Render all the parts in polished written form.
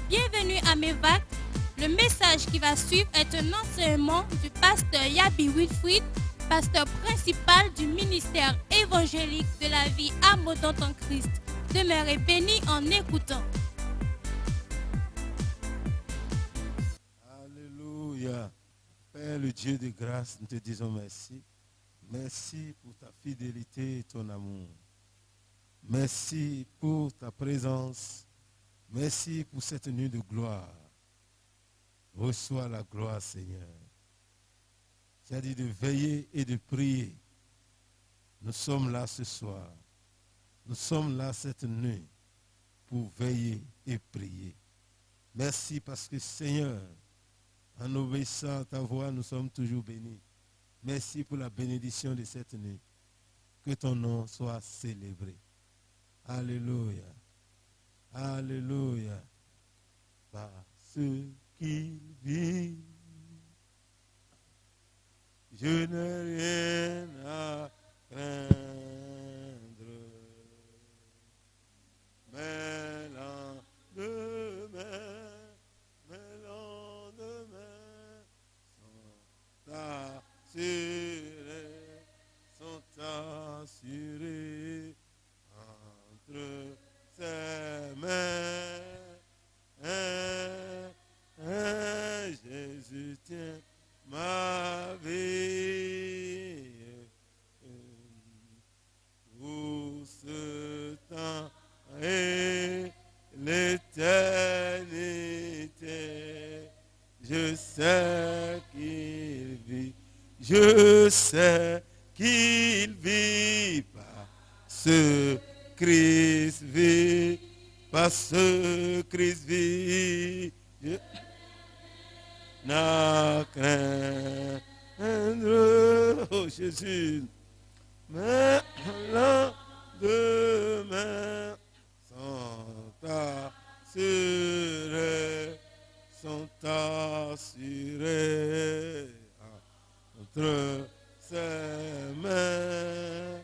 Bienvenue à Mévac. Le message qui va suivre est un enseignement du pasteur Yabi Wilfrid, pasteur principal du ministère évangélique de la vie abondante en Christ. Demeurez bénis en écoutant. Alléluia. Père, le Dieu de grâce, nous te disons merci. Merci pour ta fidélité et ton amour. Merci pour ta présence. Merci pour cette nuit de gloire. Reçois la gloire, Seigneur. Tu as dit de veiller et de prier. Nous sommes là ce soir. Nous sommes là cette nuit pour veiller et prier. Merci parce que, Seigneur, en obéissant à ta voix, nous sommes toujours bénis. Merci pour la bénédiction de cette nuit. Que ton nom soit célébré. Alléluia. Alléluia. Parce qu'il vit, je n'ai rien à craindre. Mais lendemain sont assurés entre ses mains. Jésus tient ma vie pour ce temps et l'éternité. Je sais qu'il vit, je sais qu'il vit parce que Christ vit, parce que Christ vit. Je n'ai craindre, oh Jésus, mais lendemain sont assurés. Sont assurés entre ses mains.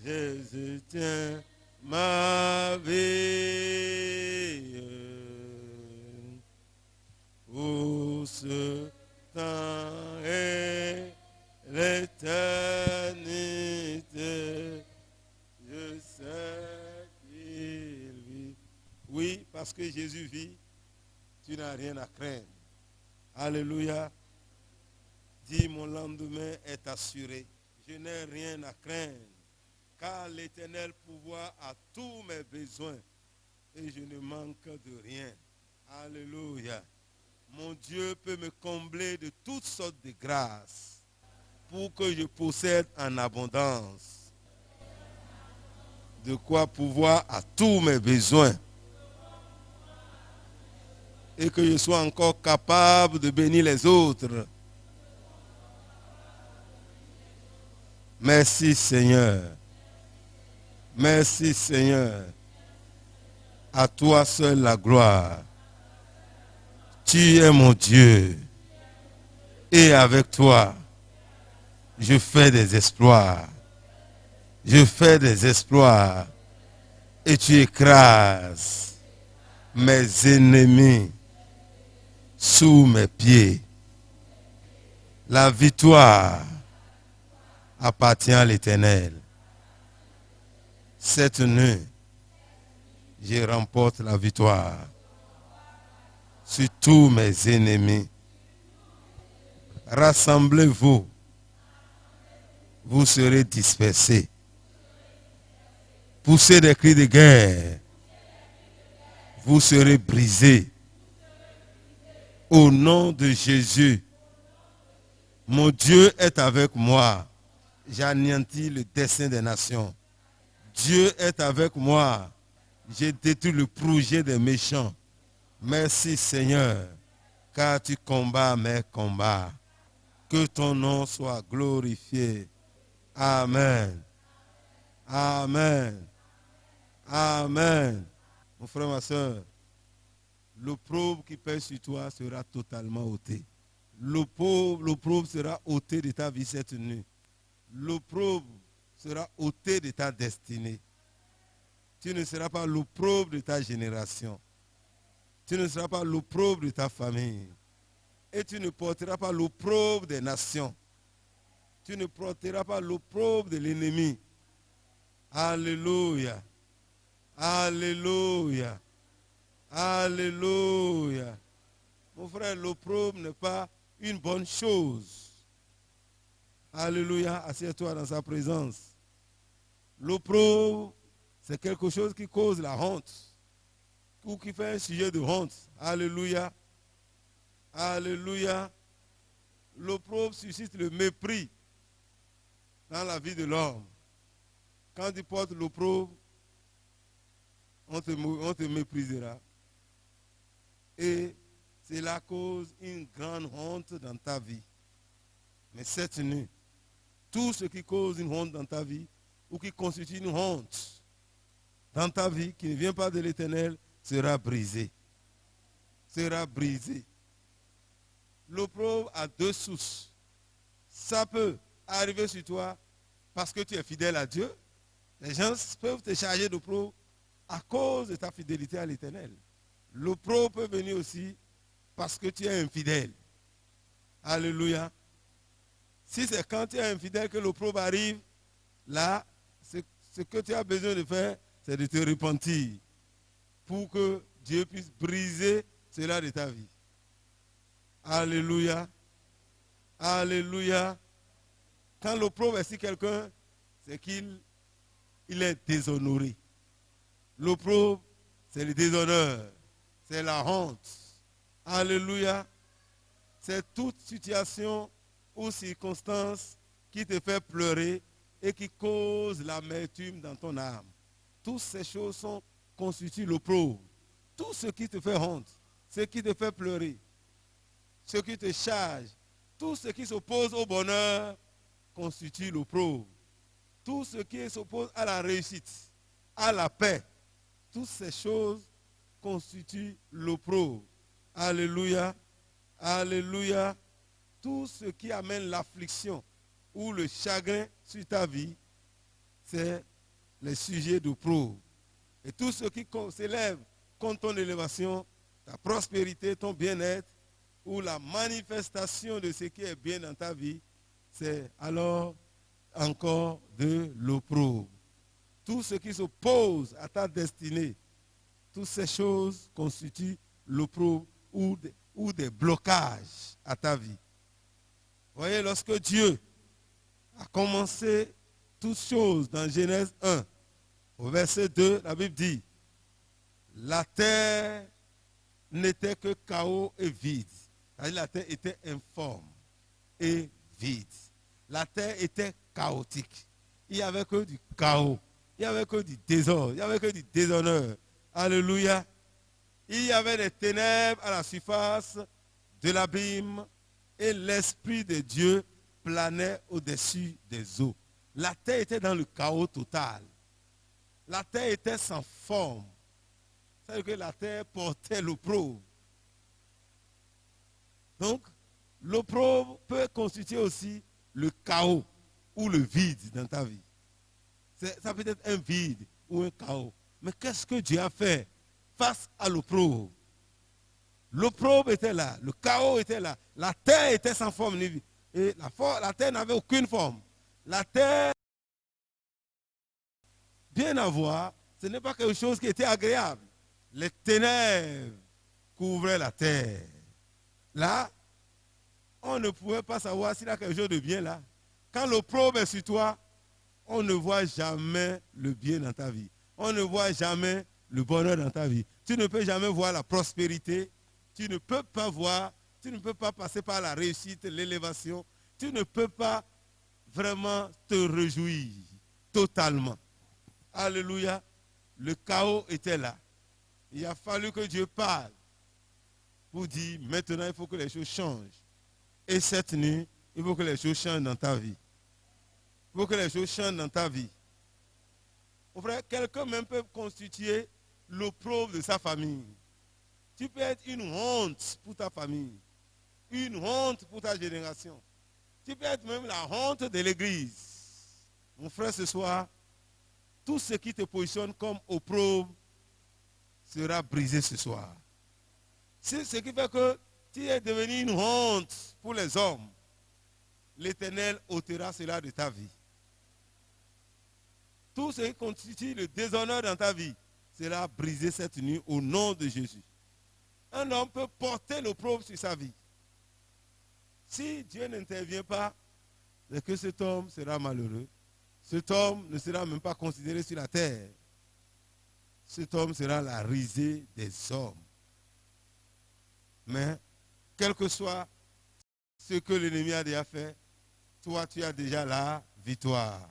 Jésus tient ma vie pour ce temps et l'éternité. Je sais qu'il vit. Oui, parce que Jésus vit, tu n'as rien à craindre. Alléluia. Dis, mon lendemain est assuré. Je n'ai rien à craindre, car l'Éternel pourvoit à tous mes besoins et je ne manque de rien. Alléluia. Mon Dieu peut me combler de toutes sortes de grâces pour que je possède en abondance de quoi pourvoir à tous mes besoins et que je sois encore capable de bénir les autres. Merci Seigneur. Merci Seigneur. À toi seul la gloire. Tu es mon Dieu. Et avec toi, je fais des exploits. Je fais des exploits. Et tu écrases mes ennemis sous mes pieds. La victoire appartient à l'Éternel. Cette nuit, je remporte la victoire sur tous mes ennemis. Rassemblez-vous, vous serez dispersés. Poussez des cris de guerre, vous serez brisés. Au nom de Jésus, mon Dieu est avec moi. J'anéantis le dessein des nations. Dieu est avec moi. J'ai détruit le projet des méchants. Merci Seigneur, car tu combats mes combats. Que ton nom soit glorifié. Amen. Amen. Amen. Mon frère, ma soeur, l'opprobre qui pèse sur toi sera totalement ôté. L'opprobre sera ôté de ta vie cette nuit. L'opprobre sera ôté de ta destinée. Tu ne seras pas l'opprobre de ta génération. Tu ne seras pas l'opprobre de ta famille. Et tu ne porteras pas l'opprobre des nations. Tu ne porteras pas l'opprobre de l'ennemi. Alléluia. Alléluia. Alléluia. Mon frère, l'opprobre n'est pas une bonne chose. Alléluia. Assieds-toi dans sa présence. L'opprobre, c'est quelque chose qui cause la honte ou qui fait un sujet de honte. Alléluia. Alléluia. L'opprobre suscite le mépris dans la vie de l'homme. Quand tu portes l'opprobre, on te méprisera. Et cela cause une grande honte dans ta vie. Mais cette nuit, tout ce qui cause une honte dans ta vie, ou qui constitue une honte dans ta vie, qui ne vient pas de l'Éternel, sera brisé. Sera brisé. L'opprobre a deux sources. Ça peut arriver sur toi parce que tu es fidèle à Dieu. Les gens peuvent te charger d'opprobre à cause de ta fidélité à l'Éternel. L'opprobre peut venir aussi parce que tu es infidèle. Alléluia. Si c'est quand tu es infidèle que l'opprobre arrive, là, ce que tu as besoin de faire, c'est de te repentir pour que Dieu puisse briser cela de ta vie. Alléluia. Alléluia. Quand l'opprobre est sur quelqu'un, c'est qu'il est déshonoré. L'opprobre, c'est le déshonneur. C'est la honte. Alléluia. C'est toute situation ou circonstance qui te fait pleurer et qui cause l'amertume dans ton âme. Toutes ces choses constituent l'opprobre. Tout ce qui te fait honte, ce qui te fait pleurer, ce qui te charge, tout ce qui s'oppose au bonheur constitue l'opprobre. Tout ce qui s'oppose à la réussite, à la paix, toutes ces choses constituent l'opprobre. Alléluia. Alléluia. Tout ce qui amène l'affliction ou le chagrin sur ta vie, c'est les sujets d'opprobre. Et tout ce qui s'élève contre ton élévation, ta prospérité, ton bien-être, ou la manifestation de ce qui est bien dans ta vie, c'est alors encore de l'opprobre. Tout ce qui s'oppose à ta destinée, toutes ces choses constituent l'opprobre ou des blocages à ta vie. Voyez, lorsque Dieu a commencé toutes choses dans Genèse 1, au verset 2, la Bible dit, la terre n'était que chaos et vide. C'est-à-dire la terre était informe et vide. La terre était chaotique. Il n'y avait que du chaos. Il n'y avait que du désordre. Il n'y avait que du déshonneur. Alléluia. Il y avait des ténèbres à la surface de l'abîme et l'Esprit de Dieu planait au-dessus des eaux. La terre était dans le chaos total. La terre était sans forme. C'est-à-dire que la terre portait l'opprobre. Donc, l'opprobre peut constituer aussi le chaos ou le vide dans ta vie. Ça peut être un vide ou un chaos. Mais qu'est-ce que Dieu a fait face à l'opprobre? L'opprobre était là, le chaos était là, la terre était sans forme ni vie. Et la terre n'avait aucune forme. La terre, bien à voir, ce n'est pas quelque chose qui était agréable. Les ténèbres couvraient la terre. Là, on ne pouvait pas savoir s'il y a quelque chose de bien là. Quand l'opprobre est sur toi, on ne voit jamais le bien dans ta vie. On ne voit jamais le bonheur dans ta vie. Tu ne peux jamais voir la prospérité. Tu ne peux pas voir, tu ne peux pas passer par la réussite, l'élévation. Tu ne peux pas vraiment te réjouir totalement. Alléluia. Le chaos était là. Il a fallu que Dieu parle pour dire, maintenant il faut que les choses changent. Et cette nuit, il faut que les choses changent dans ta vie. Il faut que les choses changent dans ta vie. Mon frère, quelqu'un même peut constituer l'opprobre de sa famille. Tu peux être une honte pour ta famille, une honte pour ta génération. Tu peux être même la honte de l'église. Mon frère, ce soir, tout ce qui te positionne comme opprobre sera brisé ce soir. C'est ce qui fait que tu es devenu une honte pour les hommes. L'Éternel ôtera cela de ta vie. Tout ce qui constitue le déshonneur dans ta vie sera brisé cette nuit au nom de Jésus. Un homme peut porter l'opprobre sur sa vie. Si Dieu n'intervient pas, c'est que cet homme sera malheureux. Cet homme ne sera même pas considéré sur la terre. Cet homme sera la risée des hommes. Mais, quel que soit ce que l'ennemi a déjà fait, toi, tu as déjà la victoire.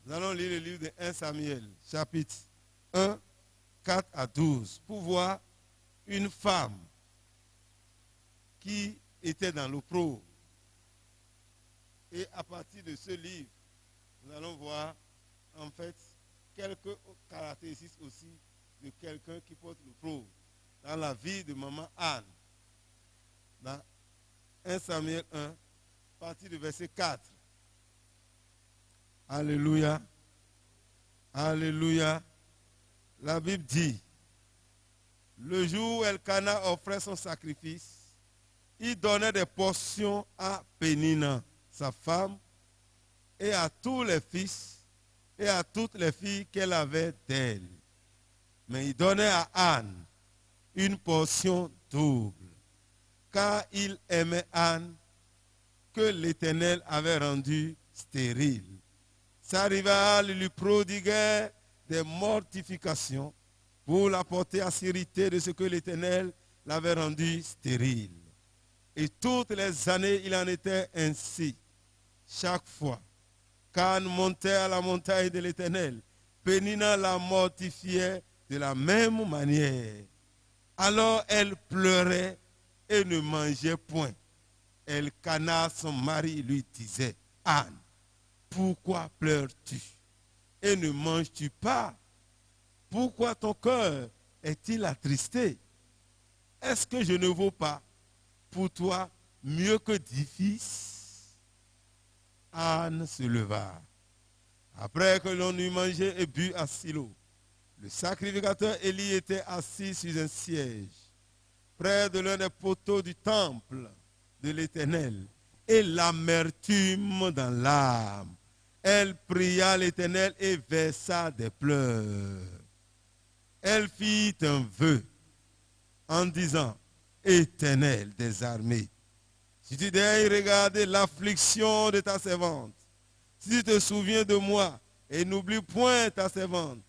Nous allons lire le livre de 1 Samuel, chapitre 1, 4 à 12, pour voir une femme qui était dans l'opprobre. Et à partir de ce livre, nous allons voir en fait quelques caractéristiques aussi de quelqu'un qui porte l'opprobre dans la vie de maman Anne. Dans 1 Samuel 1, à partir du verset 4. Alléluia. Alléluia. La Bible dit, le jour où Elkana offrait son sacrifice, il donnait des portions à Pénina, sa femme, et à tous les fils, et à toutes les filles qu'elle avait d'elle. Mais il donnait à Anne une portion double, car il aimait Anne, que l'Éternel avait rendue stérile. Sa rivale lui prodiguait des mortifications pour la porter à s'irriter de ce que l'Éternel l'avait rendu stérile. Et toutes les années, il en était ainsi. Chaque fois qu'Anne montait à la montagne de l'Éternel, Pénina la mortifiait de la même manière. Alors elle pleurait et ne mangeait point. Elkana, son mari, lui disait, Anne, pourquoi pleures-tu et ne manges-tu pas? Pourquoi ton cœur est-il attristé? Est-ce que je ne vaux pas pour toi mieux que 10 fils? Anne se leva. Après que l'on eut mangé et bu à Silo, le sacrificateur Élie était assis sur un siège, près de l'un des poteaux du temple de l'Éternel, et l'amertume dans l'âme. Elle pria l'Éternel et versa des pleurs. Elle fit un vœu en disant, Éternel des armées, si tu daignes regarder l'affliction de ta servante, si tu te souviens de moi et n'oublie point ta servante,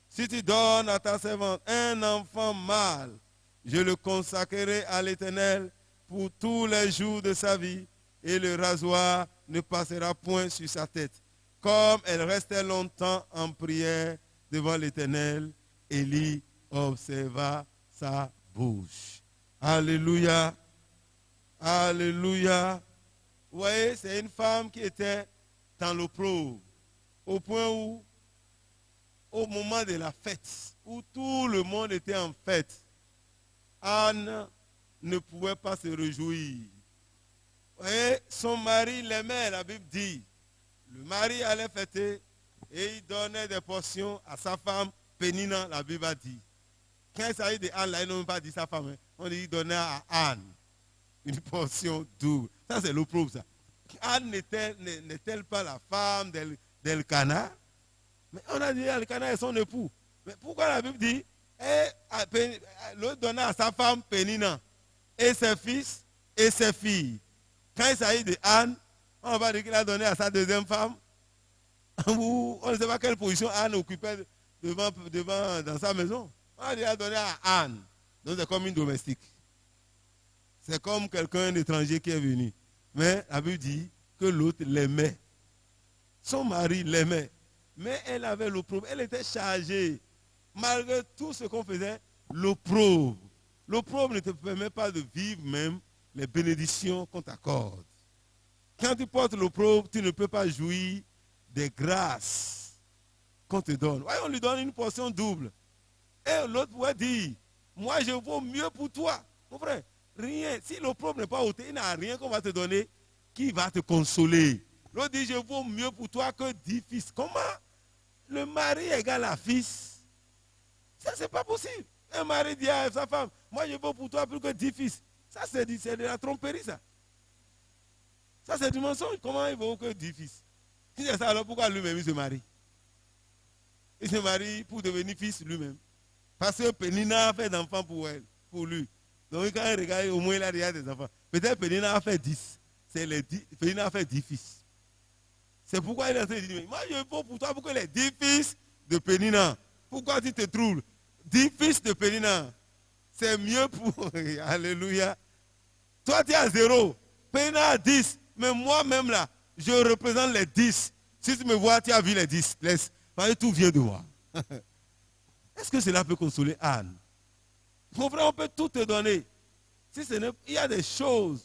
si tu donnes à ta servante un enfant mâle, je le consacrerai à l'Éternel pour tous les jours de sa vie, et le rasoir ne passera point sur sa tête. Comme elle restait longtemps en prière devant l'Éternel, Élie observa sa bouche. Alléluia. Alléluia. Vous voyez, c'est une femme qui était dans l'opprobre, au point où, au moment de la fête, où tout le monde était en fête, Anne ne pouvait pas se réjouir. Vous voyez, son mari l'aimait, la Bible dit. Le mari allait fêter et il donnait des portions à sa femme, Pénina, la Bible a dit. Quand il s'agit de Anne, là, ils n'ont même pas dit sa femme. Hein. On dit qu'il donnait à Anne une portion double. Ça, c'est l'opprobre, ça. Anne n'est-elle pas la femme d'Elkana? Mais on a dit Elkana est son époux. Mais pourquoi la Bible dit l'autre donnait à sa femme Pénina et ses fils et ses filles? Quand il s'agit de Anne, on va dire qu'il a donné à sa deuxième femme. On ne sait pas quelle position Anne occupait devant dans sa maison. On a dit qu'il a donné à Anne. Donc c'est comme une domestique. C'est comme quelqu'un d'étranger qui est venu. Mais la Bible dit que l'autre l'aimait. Son mari l'aimait. Mais elle avait l'opprobre. Elle était chargée. Malgré tout ce qu'on faisait, l'opprobre. L'opprobre ne te permet pas de vivre même les bénédictions qu'on t'accorde. Quand tu portes l'opprobre, tu ne peux pas jouir des grâces qu'on te donne. Voyez, on lui donne une portion double. Et l'autre pourrait dire, moi je vaux mieux pour toi. Mon frère, rien. Si l'opprobre n'est pas ôté, il n'y a rien qu'on va te donner qui va te consoler. L'autre dit, je vaux mieux pour toi que 10 fils. Comment? le mari égale à fils. Ça, c'est pas possible. Un mari dit à sa femme, moi je veux pour toi plus que 10 fils. Ça, c'est de la tromperie, ça. Ça, c'est du mensonge. Comment il vaut que 10 fils? Si c'est ça, alors pourquoi lui-même il se marie? Il se marie pour devenir fils lui-même. Parce que Pénina a fait d'enfants pour elle, pour lui. Donc quand il regarde, au moins il a déjà des enfants. Peut-être Pénina a fait 10. Pénina a fait 10 fils. C'est pourquoi il a dit, moi je veux pour toi pour que les 10 fils de Pénina. Pourquoi tu te troubles? 10 fils de Pénina. C'est mieux pour... Alléluia. Toi tu es à 0. Pénina a 10. Mais moi-même là, je représente les 10. Si tu me vois, tu as vu les 10. Laisse. Parce que tout vient de moi. Est-ce que cela peut consoler Anne? Mon frère, on peut tout te donner. Si il y a des choses.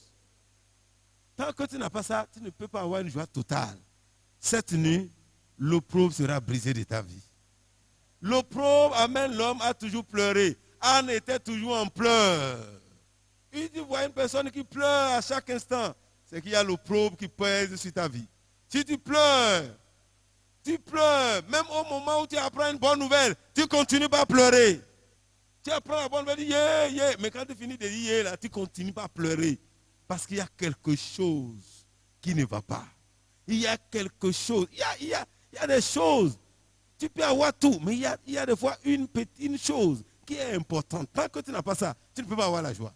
Tant que tu n'as pas ça, tu ne peux pas avoir une joie totale. Cette nuit, l'opprobre sera brisé de ta vie. L'opprobre amène l'homme à toujours pleurer. Anne était toujours en pleurs. Il dit, vois une personne qui pleure à chaque instant. C'est qu'il y a l'opprobre qui pèse sur ta vie. Si tu pleures, même au moment où tu apprends une bonne nouvelle, tu continues pas à pleurer. Tu apprends la bonne nouvelle, tu dis yeah, yeah. Mais quand tu finis de dire yeah, là, tu continues pas à pleurer. Parce qu'il y a quelque chose qui ne va pas. Il y a quelque chose. Il y a des choses. Tu peux avoir tout, mais il y a des fois une chose qui est importante. Tant que tu n'as pas ça, tu ne peux pas avoir la joie.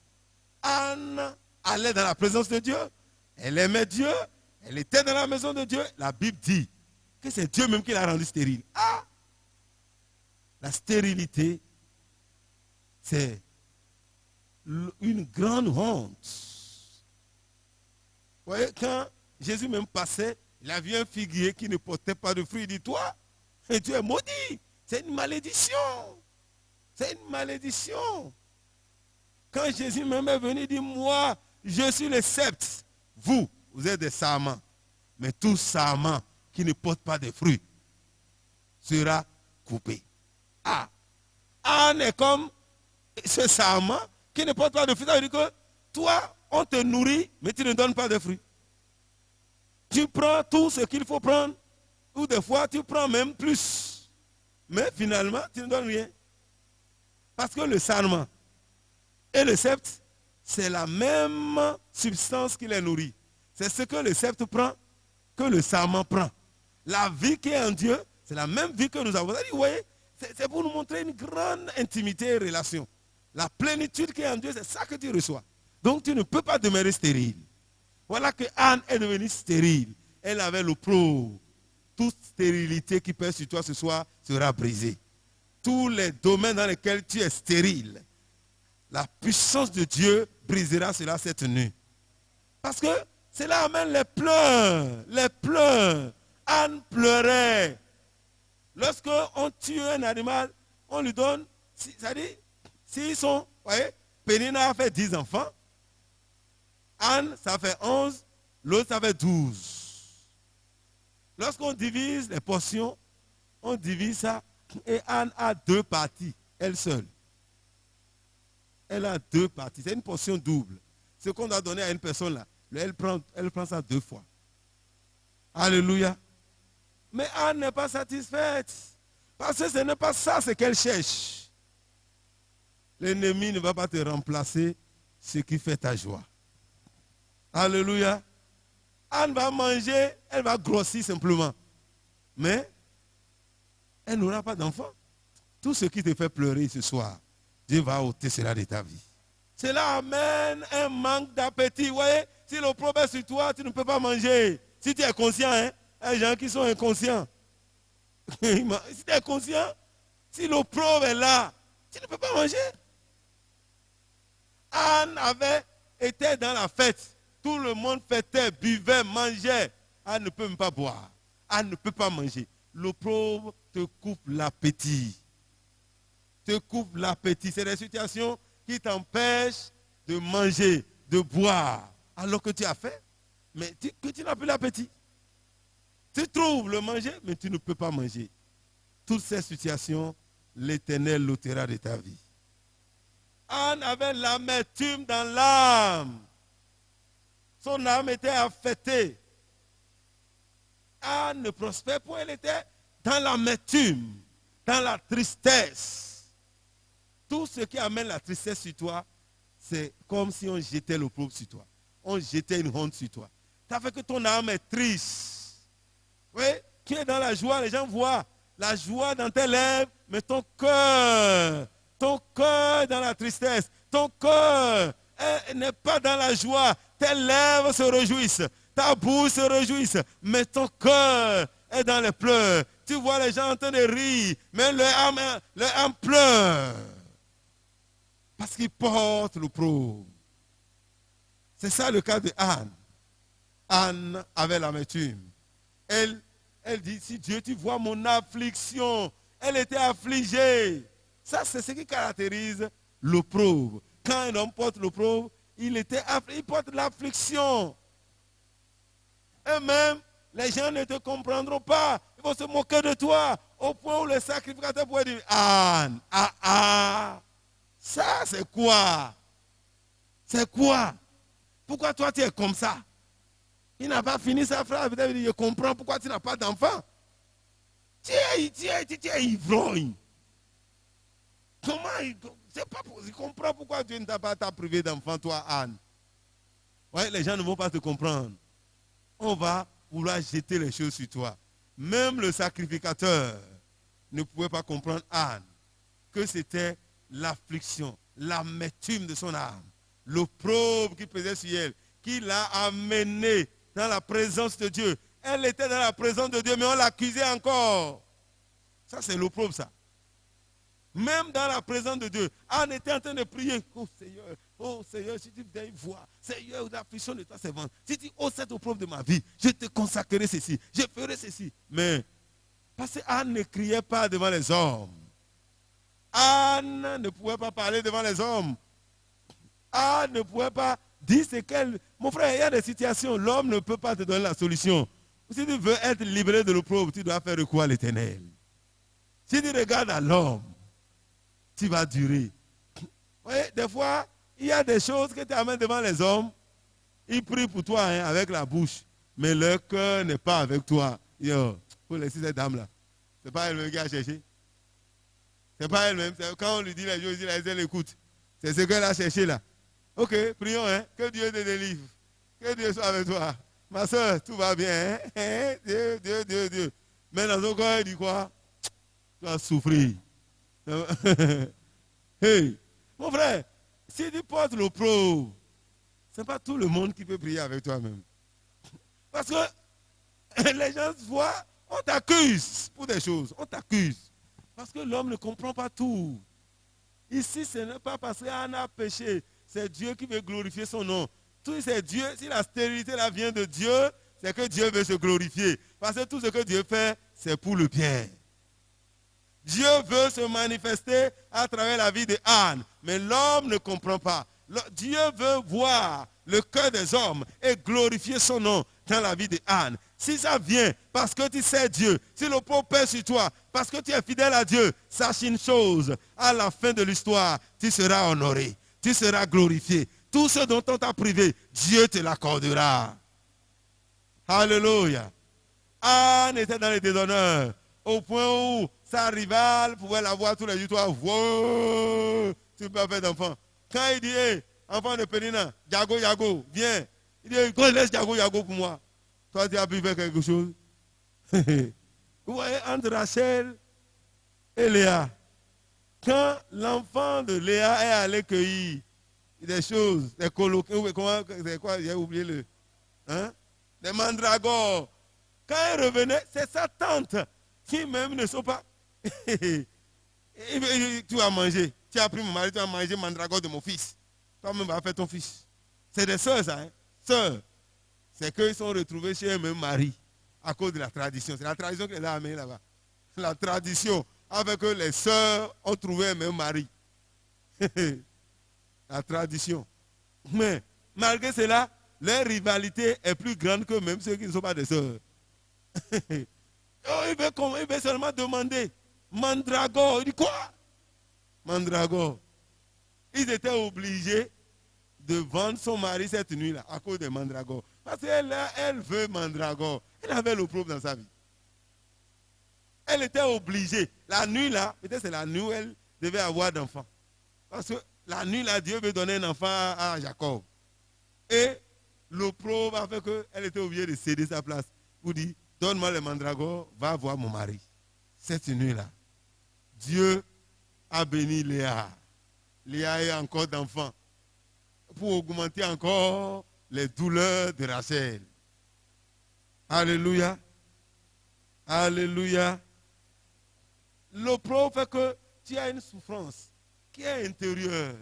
Anne allait dans la présence de Dieu. Elle aimait Dieu. Elle était dans la maison de Dieu. La Bible dit que c'est Dieu même qui l'a rendue stérile. Ah! La stérilité, c'est une grande honte. Vous voyez, quand Jésus même passait, il a vu un figuier qui ne portait pas de fruits. Il dit, toi, tu es maudit. C'est une malédiction. C'est une malédiction. Quand Jésus même est venu, il dit, moi, je suis le sceptre. Vous êtes des sarments. Mais tout sarment qui ne porte pas de fruits sera coupé. Ah, Anne est comme ce sarment qui ne porte pas de fruits. Ça veut dire que toi, on te nourrit, mais tu ne donnes pas de fruits. Tu prends tout ce qu'il faut prendre, ou des fois tu prends même plus. Mais finalement, tu ne donnes rien. Parce que le sarment et le sceptre, c'est la même substance qui les nourrit. C'est ce que le sceptre prend, que le sarment prend. La vie qui est en Dieu, c'est la même vie que nous avons. Vous voyez, c'est pour nous montrer une grande intimité et relation. La plénitude qui est en Dieu, c'est ça que tu reçois. Donc tu ne peux pas demeurer stérile. Voilà que Anne est devenue stérile. Elle avait l'opprobre. Toute stérilité qui pèse sur toi ce soir sera brisée. Tous les domaines dans lesquels tu es stérile, la puissance de Dieu brisera cela cette nuit. Parce que cela amène les pleurs. Les pleurs. Anne pleurait. Lorsqu'on tue un animal, on lui donne, c'est-à-dire, s'ils sont, vous voyez, Pénina a fait 10 enfants, Anne, ça fait 11, l'autre, ça fait 12. Lorsqu'on divise les portions, on divise ça, et Anne a 2 parties, elle seule. Elle a 2 parties, c'est une portion double. Ce qu'on a donné à une personne là, elle prend ça 2 fois. Alléluia. Mais Anne n'est pas satisfaite. Parce que ce n'est pas ça ce qu'elle cherche. L'ennemi ne va pas te remplacer ce qui fait ta joie. Alléluia. Anne va manger, elle va grossir simplement. Mais elle n'aura pas d'enfant. Tout ce qui te fait pleurer ce soir, Dieu va ôter cela de ta vie. Cela amène un manque d'appétit. Vous voyez, si l'opprobre est sur toi, tu ne peux pas manger. Si tu es conscient, hein, il y a des gens qui sont inconscients. Si tu es conscient, si l'opprobre est là, tu ne peux pas manger. Anne était dans la fête. Tout le monde fêtait, buvait, mangeait. Anne ne peut même pas boire. Anne ne peut pas manger. L'opprobre te coupe l'appétit. Te coupe l'appétit. C'est des situations qui t'empêchent de manger, de boire. Alors que tu as faim, mais que tu n'as plus l'appétit. Tu trouves le manger, mais tu ne peux pas manger. Toutes ces situations, l'Éternel l'ôtera de ta vie. Anne avait l'amertume dans l'âme. Son âme était affectée. Anne ne prospère point, elle était dans l'amertume, dans la tristesse, tout ce qui amène la tristesse sur toi, c'est comme si on jetait l'opprobre sur toi. On jetait une honte sur toi. Ça fait que ton âme est triste. Oui, tu es dans la joie, les gens voient la joie dans tes lèvres, mais ton cœur dans la tristesse, ton cœur n'est pas dans la joie. Tes lèvres se réjouissent, ta bouche se réjouisse, mais ton cœur est dans les pleurs. Tu vois les gens en train de rire, mais leur âme pleure. Parce qu'ils portent l'opprobre. C'est ça le cas de Anne. Anne avait l'amertume. Elle dit, si Dieu, tu vois mon affliction. Elle était affligée. Ça, c'est ce qui caractérise l'opprobre. Quand un homme porte l'opprobre, il porte l'affliction. Et même, les gens ne te comprendront pas. Ils vont se moquer de toi. Au point où le sacrificateur pourrait dire, Anne, ça c'est quoi? C'est quoi? Pourquoi toi tu es comme ça? Il n'a pas fini sa phrase. Peut-être il dit, je comprends pourquoi tu n'as pas d'enfant. Tu es ivrogne. Comment c'est pas possible. Je comprends pourquoi Dieu ne t'a pas privé d'enfant, toi, Anne. Ouais, les gens ne vont pas te comprendre. On va vouloir jeter les choses sur toi. Même le sacrificateur ne pouvait pas comprendre Anne, que c'était l'affliction, l'amertume de son âme, l'opprobre qui pesait sur elle, qui l'a amenée dans la présence de Dieu. Elle était dans la présence de Dieu, mais on l'accusait encore. Ça, c'est l'opprobre, ça. Même dans la présence de Dieu, Anne était en train de prier. Oh Seigneur, si tu viens voir, Seigneur, l'affliction de toi, c'est vent. Si tu ôtes cette opprobre de ma vie, je te consacrerai ceci, je ferai ceci. Mais, parce que Anne ne criait pas devant les hommes. Anne ne pouvait pas parler devant les hommes. Anne ne pouvait pas dire ce qu'elle... Mon frère, il y a des situations, l'homme ne peut pas te donner la solution. Si tu veux être libéré de l'opprobre, tu dois faire recours à l'Éternel. Si tu regardes à l'homme, tu vas durer. Vous voyez, des fois, il y a des choses que tu amènes devant les hommes. Ils prient pour toi avec la bouche, mais leur cœur n'est pas avec toi. Yo, pour laisser cette dame-là. Ce n'est pas elle-même qui a cherché. Ce n'est pas elle-même. Quand on lui dit les choses, elle écoute. C'est ce qu'elle a cherché là. Ok, prions, que Dieu te délivre. Que Dieu soit avec toi. Ma soeur, tout va bien. Dieu. Mais dans son cœur, il dit quoi? Tu vas souffrir. Hey, mon frère, si tu portes l'opprobre, ce n'est pas tout le monde qui peut prier avec toi-même. Parce que les gens voient, on t'accuse pour des choses. On t'accuse. Parce que l'homme ne comprend pas tout. Ici, ce n'est pas parce qu'Anne a péché. C'est Dieu qui veut glorifier son nom. Tout c'est Dieu. Si la stérilité là vient de Dieu, c'est que Dieu veut se glorifier. Parce que tout ce que Dieu fait, c'est pour le bien. Dieu veut se manifester à travers la vie de Anne. Mais l'homme ne comprend pas. Dieu veut voir le cœur des hommes et glorifier son nom dans la vie de Anne. Si ça vient parce que tu sais Dieu, si l'opprobre pèse sur toi, parce que tu es fidèle à Dieu, sache une chose, à la fin de l'histoire, tu seras honoré, tu seras glorifié. Tout ce dont on t'a privé, Dieu te l'accordera. Alléluia. Anne était dans les déshonneurs, au point où sa rivale pouvait la voir tous les jours. Toi, wow, tu ne peux pas faire d'enfant. Quand il dit, hey, enfant de Pénina, Yago, viens. Il dit, laisse Yago pour moi. Toi, tu as pu faire quelque chose. Vous voyez, entre Rachel et Léa, quand l'enfant de Léa est allé cueillir des choses, des coloqués, c'est quoi, j'ai oublié le... des mandragores. Quand elle revenait, c'est sa tante qui même ne sont pas... tu as mangé. Tu as pris mon mari, tu as mangé mandragore de mon fils. Toi-même, va faire ton fils. C'est des sœurs, ça. Sœurs. C'est qu'ils sont retrouvés chez un même mari à cause de la tradition. C'est la tradition qui les a amenés là-bas. La tradition avec que les sœurs ont trouvé un même mari. La tradition. Mais malgré cela, leur rivalité est plus grande que même ceux qui ne sont pas des sœurs. Il veut seulement demander mandragore. Il dit quoi? Mandragore. Ils étaient obligés de vendre son mari cette nuit-là à cause de mandragore. Parce qu'elle elle veut mandragore. Elle avait l'opprobre dans sa vie. Elle était obligée. La nuit là, peut-être c'est la nuit où elle devait avoir d'enfants. Parce que la nuit là, Dieu veut donner un enfant à Jacob. Et l'opprobre a fait qu'elle était obligée de céder sa place. Pour dire, donne-moi les mandragores, va voir mon mari. Cette nuit-là, Dieu a béni Léa. Léa est encore d'enfant. Pour augmenter encore les douleurs de Rachel. Alléluia. Alléluia. L'opprobre fait que tu as une souffrance qui est intérieure.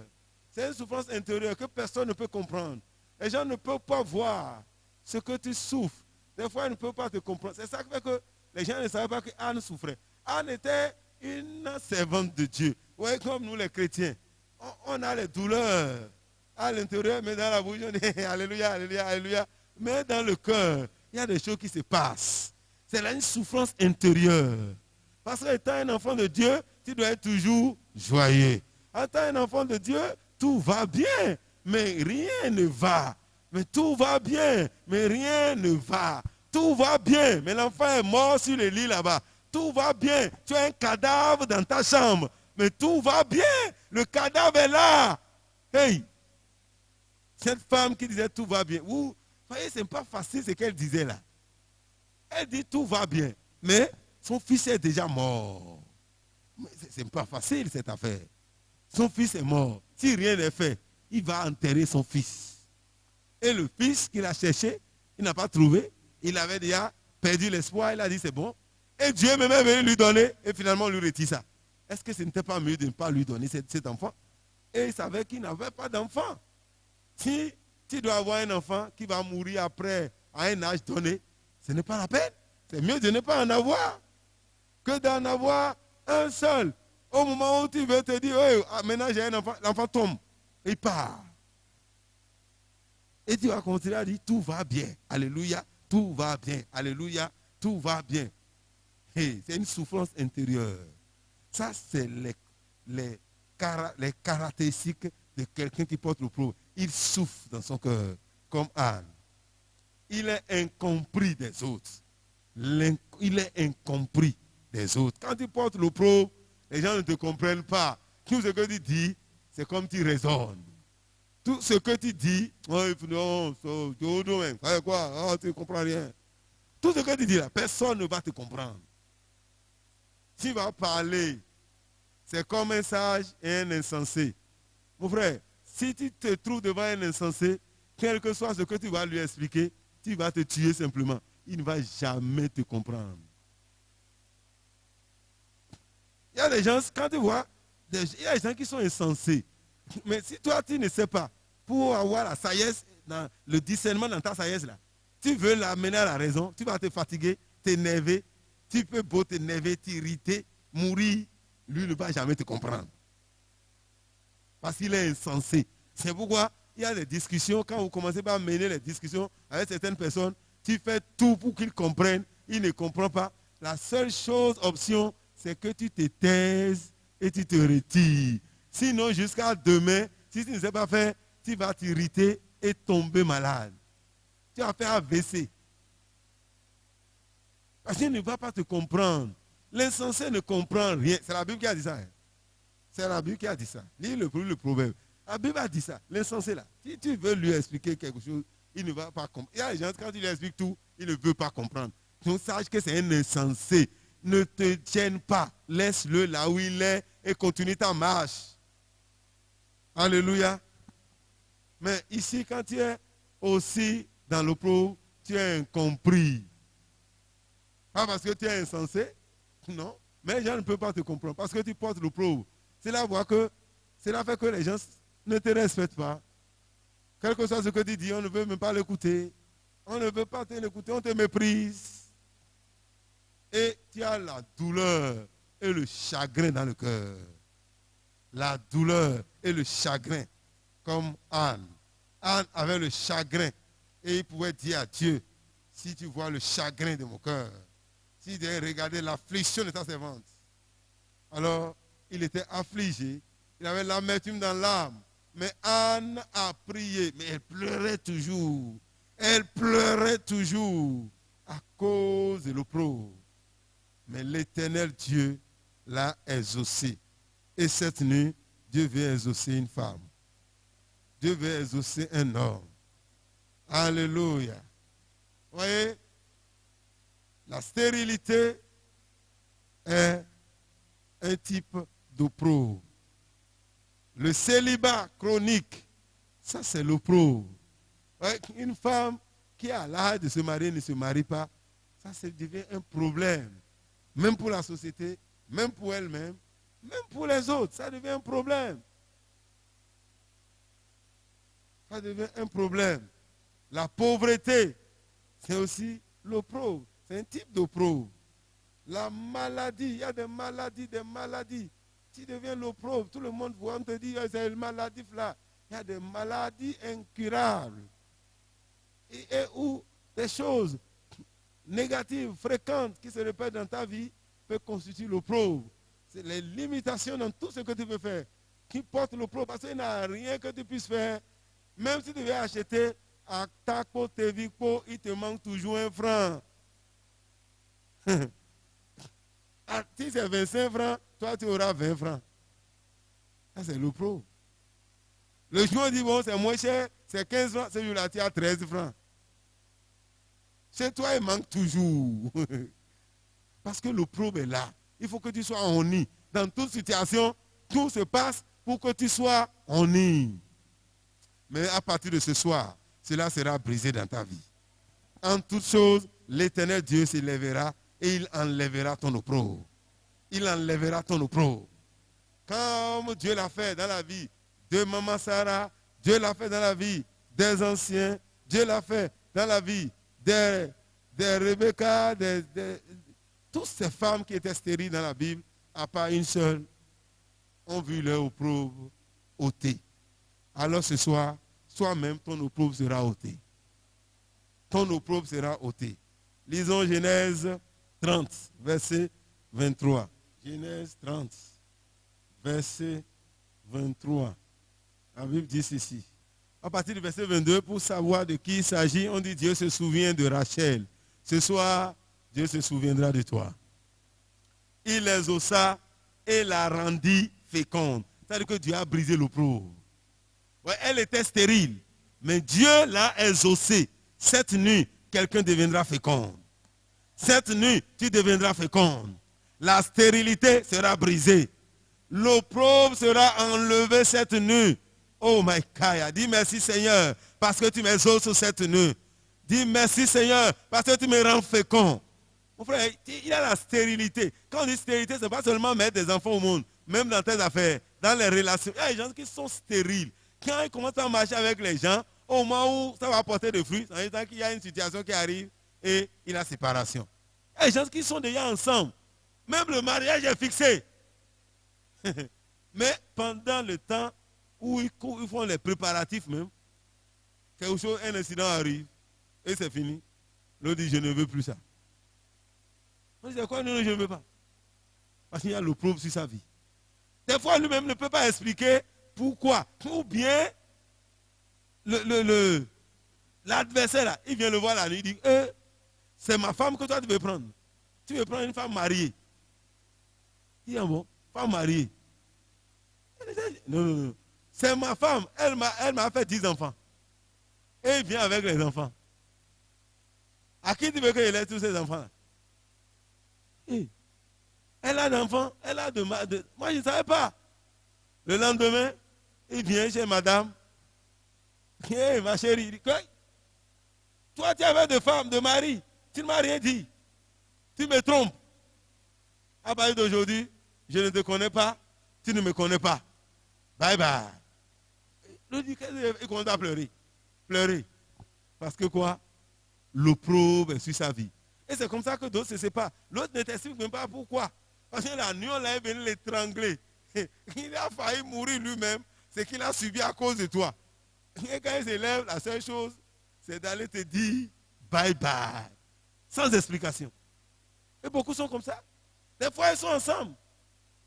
C'est une souffrance intérieure que personne ne peut comprendre. Les gens ne peuvent pas voir ce que tu souffres. Des fois, ils ne peuvent pas te comprendre. C'est ça qui fait que les gens ne savaient pas qu'Anne souffrait. Anne était une servante de Dieu. Oui, comme nous les chrétiens. On a les douleurs à l'intérieur, mais dans la bouche, on dit Alléluia, Alléluia, Alléluia. Mais dans le cœur, il y a des choses qui se passent. C'est là une souffrance intérieure. Parce que étant un enfant de Dieu, tu dois être toujours joyeux. Étant un enfant de Dieu, tout va bien, mais rien ne va. Mais tout va bien, mais rien ne va. Tout va bien, mais l'enfant est mort sur le lit là-bas. Tout va bien, tu as un cadavre dans ta chambre, mais tout va bien. Le cadavre est là. Hey, cette femme qui disait tout va bien. Vous voyez, ce n'est pas facile ce qu'elle disait là. Elle dit tout va bien, mais son fils est déjà mort. Ce n'est pas facile cette affaire. Son fils est mort. Si rien n'est fait, il va enterrer son fils. Et le fils qu'il a cherché, il n'a pas trouvé. Il avait déjà perdu l'espoir. Il a dit c'est bon. Et Dieu même est venu lui donner. Et finalement, on lui retire ça. Est-ce que ce n'était pas mieux de ne pas lui donner cet enfant? Et il savait qu'il n'avait pas d'enfant. Si tu dois avoir un enfant qui va mourir après, à un âge donné, ce n'est pas la peine. C'est mieux de ne pas en avoir que d'en avoir un seul. Au moment où tu veux te dire, oh, maintenant j'ai un enfant, l'enfant tombe. Il part. Et tu vas continuer à dire, tout va bien. Alléluia, tout va bien. Alléluia, tout va bien. Hey, c'est une souffrance intérieure. Ça, c'est les caractéristiques de quelqu'un qui porte le l'opprobre. Il souffre dans son cœur, comme Anne. Il est incompris des autres. Il est incompris des autres. Quand tu portes l'opprobre, les gens ne te comprennent pas. Tout ce que tu dis, c'est comme tu raisonnes. Tout ce que tu dis, non, quoi, tu ne comprends rien. Tout ce que tu dis là, personne ne va te comprendre. Tu vas parler, c'est comme un sage et un insensé. Mon frère, si tu te trouves devant un insensé, quel que soit ce que tu vas lui expliquer, tu vas te tuer simplement. Il ne va jamais te comprendre. Il y a des gens, quand tu vois, il y a des gens qui sont insensés. Mais si toi, tu ne sais pas, pour avoir la sagesse, le discernement dans ta sagesse, là, tu veux l'amener à la raison, tu vas te fatiguer, t'énerver, tu peux beau t'énerver, t'irriter, mourir, lui ne va jamais te comprendre. Parce qu'il est insensé. C'est pourquoi il y a des discussions, quand vous commencez par mener les discussions avec certaines personnes, tu fais tout pour qu'ils comprennent, ils ne comprennent pas. La seule option, c'est que tu te taises et tu te retires. Sinon, jusqu'à demain, si tu ne sais pas faire, tu vas t'irriter et tomber malade. Tu vas faire AVC. Parce qu'il ne va pas te comprendre. L'insensé ne comprend rien. C'est la Bible qui a dit ça. Hein? C'est la Bible qui a dit ça. Lis le proverbe. La Bible a dit ça. L'insensé là. Si tu veux lui expliquer quelque chose, il ne va pas comprendre. Il y a des gens, quand tu lui expliques tout, il ne veut pas comprendre. Donc sache que c'est un insensé. Ne te tienne pas. Laisse-le là où il est et continue ta marche. Alléluia. Mais ici, quand tu es aussi dans l'opprobre, tu es incompris. Pas parce que tu es insensé, non. Mais les gens ne peuvent pas te comprendre parce que tu portes l'opprobre. Cela fait que les gens ne te respectent pas. Quel que soit ce que tu dis, on ne veut même pas l'écouter. On ne veut pas l'écouter, on te méprise. Et tu as la douleur et le chagrin dans le cœur. La douleur et le chagrin, comme Anne. Anne avait le chagrin et il pouvait dire à Dieu, si tu vois le chagrin de mon cœur, si tu regardais l'affliction de ta servante. Alors, il était affligé, il avait l'amertume dans l'âme. Mais Anne a prié, mais elle pleurait toujours. Elle pleurait toujours à cause de l'opprobre. Mais l'Éternel Dieu l'a exaucé. Et cette nuit, Dieu veut exaucer une femme. Dieu veut exaucer un homme. Alléluia. Vous voyez, la stérilité est un type d'opprobre. Le célibat chronique, ça c'est l'opprobre. Une femme qui a l'âge de se marier ne se marie pas, ça devient un problème. Même pour la société, même pour elle-même, même pour les autres, ça devient un problème. Ça devient un problème. La pauvreté, c'est aussi l'opprobre. C'est un type d'opprobre. La maladie, il y a des maladies. Tu deviens l'opprobre, tout le monde voit, on te dit, c'est une maladie là. Il y a des maladies incurables. Et où des choses négatives, fréquentes, qui se répètent dans ta vie, peuvent constituer l'opprobre. C'est les limitations dans tout ce que tu peux faire qui portent l'opprobre, parce qu'il n'y a rien que tu puisses faire. Même si tu veux acheter à Taco, Tevico, il te manque toujours 1 franc. Si c'est 25 francs, toi tu auras 20 francs. Ça c'est l'opprobre. Le jour dit, bon, c'est moins cher, c'est 15 francs, ce jour-là tu as 13 francs. Chez toi, il manque toujours. Parce que l'opprobre est là. Il faut que tu sois en nid. Dans toute situation, tout se passe pour que tu sois en nid. Mais à partir de ce soir, cela sera brisé dans ta vie. En toutes choses, l'Éternel Dieu s'élèvera et il enlèvera ton opprobre. Il enlèvera ton opprobre. Comme Dieu l'a fait dans la vie de Maman Sarah, Dieu l'a fait dans la vie des anciens, Dieu l'a fait dans la vie des Rebecca, toutes ces femmes qui étaient stériles dans la Bible, à part une seule, ont vu leur opprobre ôté. Alors ce soir, toi-même, ton opprobre sera ôté. Ton opprobre sera ôté. Lisons Genèse 30, verset 23. Genèse 30, verset 23. La Bible dit ceci. À partir du verset 22, pour savoir de qui il s'agit, on dit Dieu se souvient de Rachel. Ce soir, Dieu se souviendra de toi. Il l'exauça et la rendit féconde. C'est-à-dire que Dieu a brisé l'opprobre. Ouais, elle était stérile, mais Dieu l'a exaucée. Cette nuit, quelqu'un deviendra féconde. Cette nuit, tu deviendras féconde. La stérilité sera brisée. L'opprobre sera enlevé cette nuit. Oh my God, dis merci Seigneur parce que tu m'exauces cette nuit. Dis merci Seigneur parce que tu me rends fécond. Mon frère, il y a la stérilité. Quand on dit stérilité, ce n'est pas seulement mettre des enfants au monde, même dans tes affaires, dans les relations. Il y a des gens qui sont stériles. Quand ils commencent à marcher avec les gens, au moment où ça va apporter des fruits, ça veut dire qu'il y a une situation qui arrive et il y a séparation. Il y a des gens qui sont déjà ensemble. Même le mariage est fixé. Mais pendant le temps où ils font les préparatifs même, quelque chose, un incident arrive et c'est fini. L'autre dit je ne veux plus ça. On dit quoi? Non, je ne veux pas. Parce qu'il y a l'opprobre sur sa vie. Des fois lui-même ne peut pas expliquer pourquoi. Ou bien l'adversaire là, il vient le voir la nuit, il dit c'est ma femme que toi tu veux prendre. Tu veux prendre une femme mariée. Il dit bon, femme mariée. Non. C'est ma femme, elle m'a fait 10 enfants. Et il vient avec les enfants. À qui tu veux qu'il ait tous ces enfants? Elle a d'enfants, elle a de... Moi, je ne savais pas. Le lendemain, il vient chez madame. Ma chérie, il dit, toi, tu avais de femmes, de mari. Tu ne m'as rien dit. Tu me trompes. À partir d'aujourd'hui, je ne te connais pas. Tu ne me connais pas. Bye bye. Il commence à pleurer. Pleurer. Parce que quoi? L'opprobre est sur sa vie. Et c'est comme ça que d'autres se séparent. L'autre ne t'explique même pas pourquoi. Parce que la nuit, on l'a venu l'étrangler. Il a failli mourir lui-même. C'est qu'il a subi à cause de toi. Et quand il se lève, la seule chose, c'est d'aller te dire bye bye. Sans explication. Et beaucoup sont comme ça. Des fois, ils sont ensemble.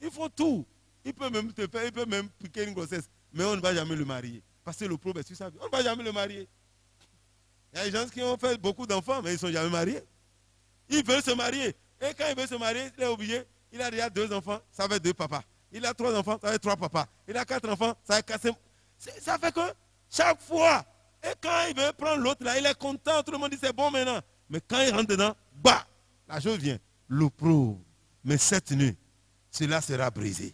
Ils font tout. Il peut même te faire, il peut même piquer une grossesse. Mais on ne va jamais le marier. Parce que le problème est sur sa vie. On ne va jamais le marier. Il y a des gens qui ont fait beaucoup d'enfants, mais ils ne sont jamais mariés. Ils veulent se marier. Et quand il veut se marier, il est obligé. Il a déjà 2 enfants, ça fait 2 papas. Il a 3 enfants, ça fait 3 papas. Il a 4 enfants, ça fait 4. Ça fait que chaque fois, et quand il veut prendre l'autre là, il est content, tout le monde dit c'est bon maintenant. Mais quand il rentre dedans, bah, la chose vient. L'opprobre. Mais cette nuit, cela sera brisé.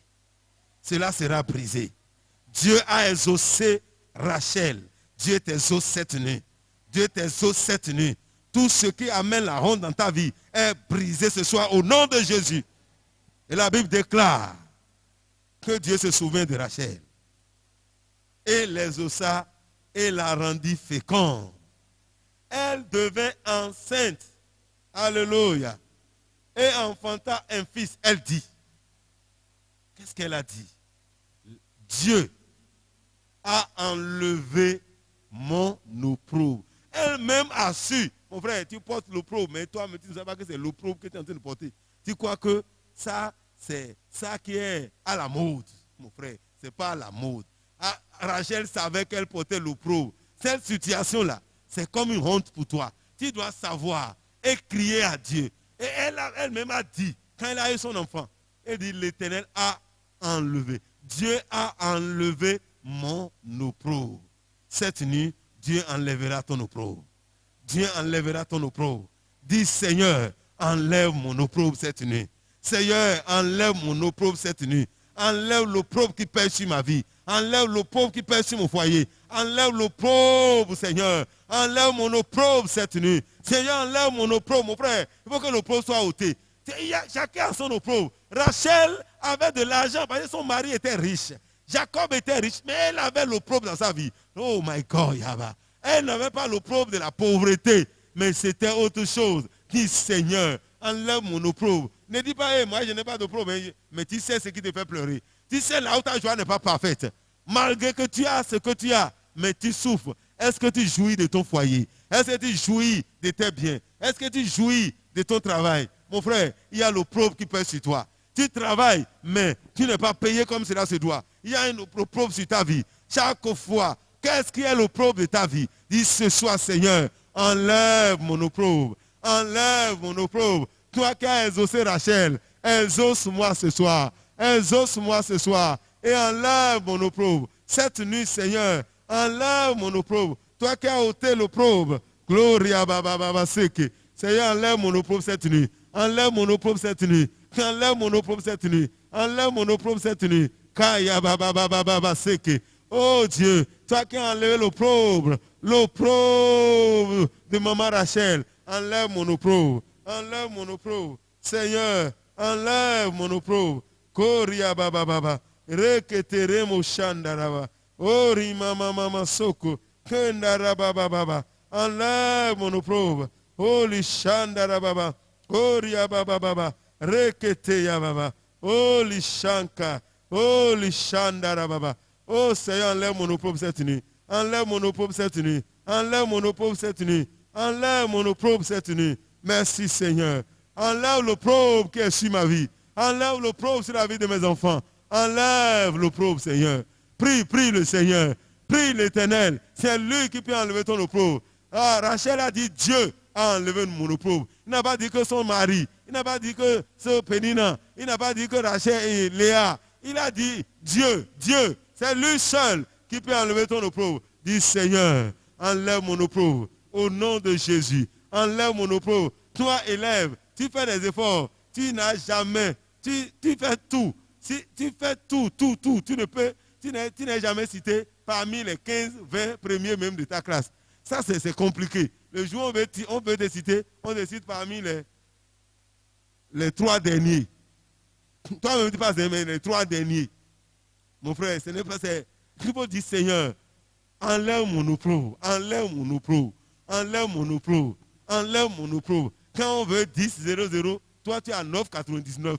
Cela sera brisé. Dieu a exaucé Rachel. Dieu t'exauce cette nuit. Dieu t'exauce cette nuit. Tout ce qui amène la honte dans ta vie est brisé ce soir au nom de Jésus. Et la Bible déclare que Dieu se souvient de Rachel. Et l'exauça et la rendit féconde. Elle devint enceinte. Alléluia. Et enfanta un fils. Elle dit. Qu'est-ce qu'elle a dit? Dieu a enlevé mon opprobre. Elle-même a su. Mon frère, tu portes l'opprobre, mais toi, tu ne sais pas que c'est l'opprobre que tu es en train de porter. Tu crois que ça, c'est ça qui est à la mode. Mon frère, ce n'est pas à la mode. Ah, Rachel savait qu'elle portait l'opprobre. Cette situation-là, c'est comme une honte pour toi. Tu dois savoir et crier à Dieu. Et elle-même a dit, quand elle a eu son enfant, elle dit, l'Éternel a enlevé. Dieu a enlevé mon opprobre. Cette nuit, Dieu enlèvera ton opprobre. Dieu enlèvera ton opprobre. Dis, Seigneur, enlève mon opprobre cette nuit. Seigneur, enlève mon opprobre cette nuit. Enlève l'opprobre qui pèse sur ma vie. Enlève l'opprobre qui pèse sur mon foyer. Enlève l'opprobre, Seigneur. Enlève mon opprobre cette nuit. Seigneur, enlève mon opprobre, mon frère. Il faut que l'opprobre soit ôté. Chacun a son opprobre. Rachel avait de l'argent parce que son mari était riche. Jacob était riche, mais elle avait l'opprobre dans sa vie. Oh my God, Yahweh. Elle n'avait pas l'opprobre de la pauvreté, mais c'était autre chose. Dis, Seigneur, enlève mon opprobre. Ne dis pas, hey, moi je n'ai pas d'opprobre, mais tu sais ce qui te fait pleurer. Tu sais là où ta joie n'est pas parfaite. Malgré que tu as ce que tu as, mais tu souffres. Est-ce que tu jouis de ton foyer? Est-ce que tu jouis de tes biens? Est-ce que tu jouis de ton travail? Mon frère, il y a l'opprobre qui pèse sur toi. Tu travailles, mais tu n'es pas payé comme cela se doit. Il y a une opprobre sur ta vie. Chaque fois, qu'est-ce qui est l'opprobre de ta vie? Dis ce soir, Seigneur, enlève mon opprobre. Enlève mon opprobre. Toi qui as exaucé Rachel, exauce-moi ce soir. Exauce-moi ce soir. Et enlève mon opprobre. Cette nuit, Seigneur, enlève mon opprobre. Toi qui as ôté l'opprobre. Gloria Baba Baba Seke. Seigneur, enlève mon opprobre cette nuit. Enlève mon opprobre cette nuit. Enlève mon opprobre cette nuit. Enlève mon opprobre cette nuit. Kaya Baba Baba Baba Seke. Oh Dieu, toi qui as enlevé l'opprobre de maman Rachel, enlève mon opprobre. Enlève mon opprobre. Seigneur, enlève mon opprobre. Koria Baba Baba. Reketere mo shandaraba. Ori mama mama soko. Kendaraba Baba. Enlève mon opprobre. Holy shandaraba. Koria Baba Baba. Rekete ya Baba. Holy shanka. Holy shandaraba. Oh Seigneur, enlève mon opprobre cette nuit. Enlève mon opprobre cette nuit. Enlève mon opprobre cette nuit. Enlève mon opprobre cette nuit. Merci Seigneur. Enlève l'opprobre qui est sur ma vie. Enlève l'opprobre sur la vie de mes enfants. Enlève l'opprobre, Seigneur. Prie le Seigneur. Prie l'Éternel. C'est lui qui peut enlever ton opprobre. Ah, Rachel a dit Dieu a enlevé mon opprobre. Il n'a pas dit que son mari. Il n'a pas dit que ce Pénina. Il n'a pas dit que Rachel et Léa. Il a dit Dieu. C'est lui seul qui peut enlever ton opprobre. Dis Seigneur, enlève mon opprobre. Au nom de Jésus. Enlève mon opprobre. Toi, élève, tu fais des efforts. Tu n'as jamais. Tu fais tout. Tu fais tout. Tu n'es jamais cité parmi les 15, 20 premiers même de ta classe. Ça, c'est compliqué. Le jour où on veut te citer, on te cite parmi les 3 derniers. Toi-même, tu passes les 3 derniers. Mon frère, ce n'est pas ça. Il faut dire, Seigneur, enlève mon opprobre. Enlève mon opprobre. Enlève mon opprobre. Enlève mon opprobre. Quand on veut 10, 0, toi, tu as 9,99.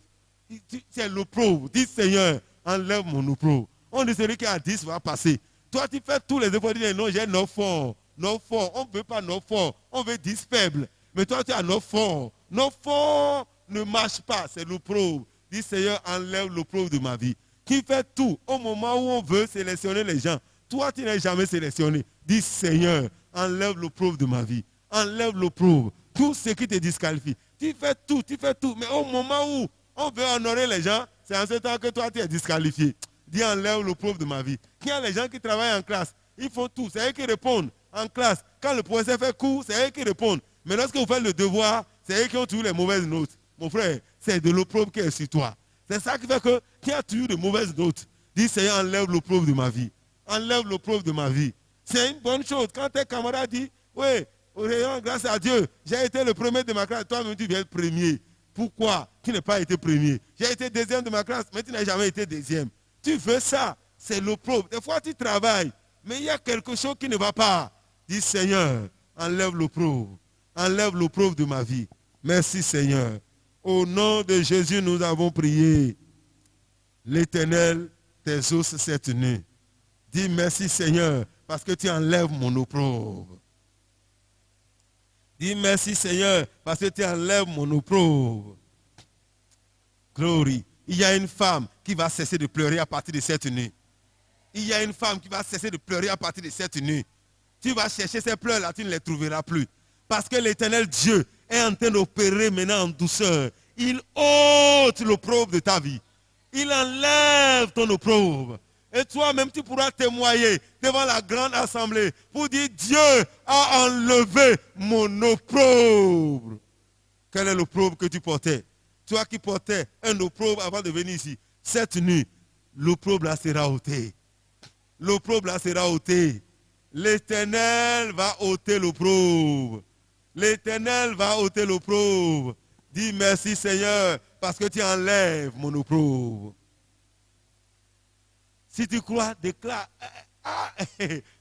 C'est l'opprobre. Dis, Seigneur, enlève mon opprobre. On dit, celui qui a 10 va passer. Toi, tu fais tous les efforts. Tu dis, non, j'ai 9 forts. 9 forts. On ne veut pas 9 forts. On veut 10 faibles. Mais toi, tu as 9 forts. 9 forts ne marche pas. C'est l'opprobre. Dis, Seigneur, enlève l'opprobre de ma vie. Qui fait tout au moment où on veut sélectionner les gens. Toi, tu n'es jamais sélectionné. Dis, Seigneur, enlève l'opprobre de ma vie. Enlève l'opprobre. Tout ce qui te disqualifie. Tu fais tout. Mais au moment où on veut honorer les gens, c'est en ce temps que toi, tu es disqualifié. Dis, enlève l'opprobre de ma vie. Il y a les gens qui travaillent en classe, ils font tout. C'est eux qui répondent en classe. Quand le professeur fait cours, c'est eux qui répondent. Mais lorsque vous faites le devoir, c'est eux qui ont toujours les mauvaises notes. Mon frère, c'est de l'opprobre qui est sur toi. C'est ça qui fait que tu as toujours de mauvaises notes. Dis, Seigneur, enlève l'opprobre de ma vie. Enlève l'opprobre de ma vie. C'est une bonne chose. Quand tes camarades disent, oui, grâce à Dieu, j'ai été le premier de ma classe, toi-même tu viens être premier. Pourquoi tu n'as pas été premier? J'ai été deuxième de ma classe, mais tu n'as jamais été deuxième. Tu veux ça, c'est l'opprobre. Des fois tu travailles, mais il y a quelque chose qui ne va pas. Dis, Seigneur, enlève l'opprobre. Enlève l'opprobre de ma vie. Merci Seigneur. Au nom de Jésus, nous avons prié. L'Éternel, tes os s'est tenu. Dis merci Seigneur, parce que tu enlèves mon opprobre. Dis merci Seigneur, parce que tu enlèves mon opprobre. Glory. Il y a une femme qui va cesser de pleurer à partir de cette nuit. Il y a une femme qui va cesser de pleurer à partir de cette nuit. Tu vas chercher ces pleurs-là, tu ne les trouveras plus. Parce que l'Éternel Dieu est en train d'opérer maintenant en douceur. Il ôte l'opprobre de ta vie. Il enlève ton opprobre. Et toi-même, tu pourras témoigner devant la grande assemblée pour dire, Dieu a enlevé mon opprobre. Quel est l'opprobre que tu portais? Toi qui portais un opprobre avant de venir ici, cette nuit, l'opprobre là sera ôté. L'opprobre là sera ôté. L'Éternel va ôter l'opprobre. L'Éternel va ôter l'opprobre. Dis merci Seigneur, parce que tu enlèves mon opprobre. Si tu crois, déclare.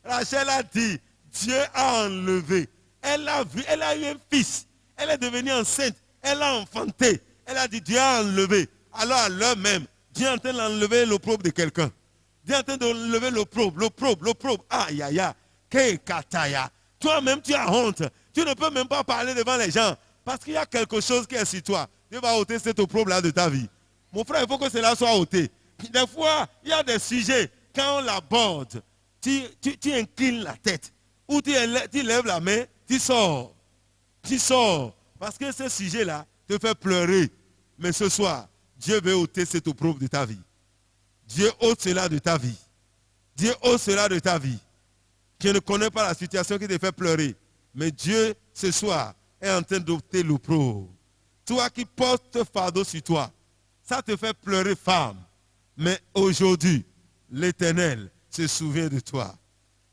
Rachel a dit, Dieu a enlevé. Elle a vu, elle a eu un fils. Elle est devenue enceinte. Elle a enfanté. Elle a dit, Dieu a enlevé. Alors à l'heure même, Dieu est en train d'enlever l'opprobre de quelqu'un. Dieu est en train d'enlever l'opprobre. Aïe, aïe, aïe. Kataya. Toi-même, tu as honte. Tu ne peux même pas parler devant les gens. Parce qu'il y a quelque chose qui est sur toi. Dieu va ôter cet opprobre-là de ta vie. Mon frère, il faut que cela soit ôté. Des fois, il y a des sujets, quand on l'aborde, tu inclines la tête. Ou tu lèves la main, tu sors. Tu sors. Parce que ce sujet-là te fait pleurer. Mais ce soir, Dieu veut ôter cet opprobre de ta vie. Dieu ôte cela de ta vie. Dieu ôte cela de ta vie. Je ne connais pas la situation qui te fait pleurer. Mais Dieu, ce soir, est en train d'ôter l'opprobre. Toi qui portes ce fardeau sur toi, ça te fait pleurer, femme. Mais aujourd'hui, l'Éternel se souvient de toi.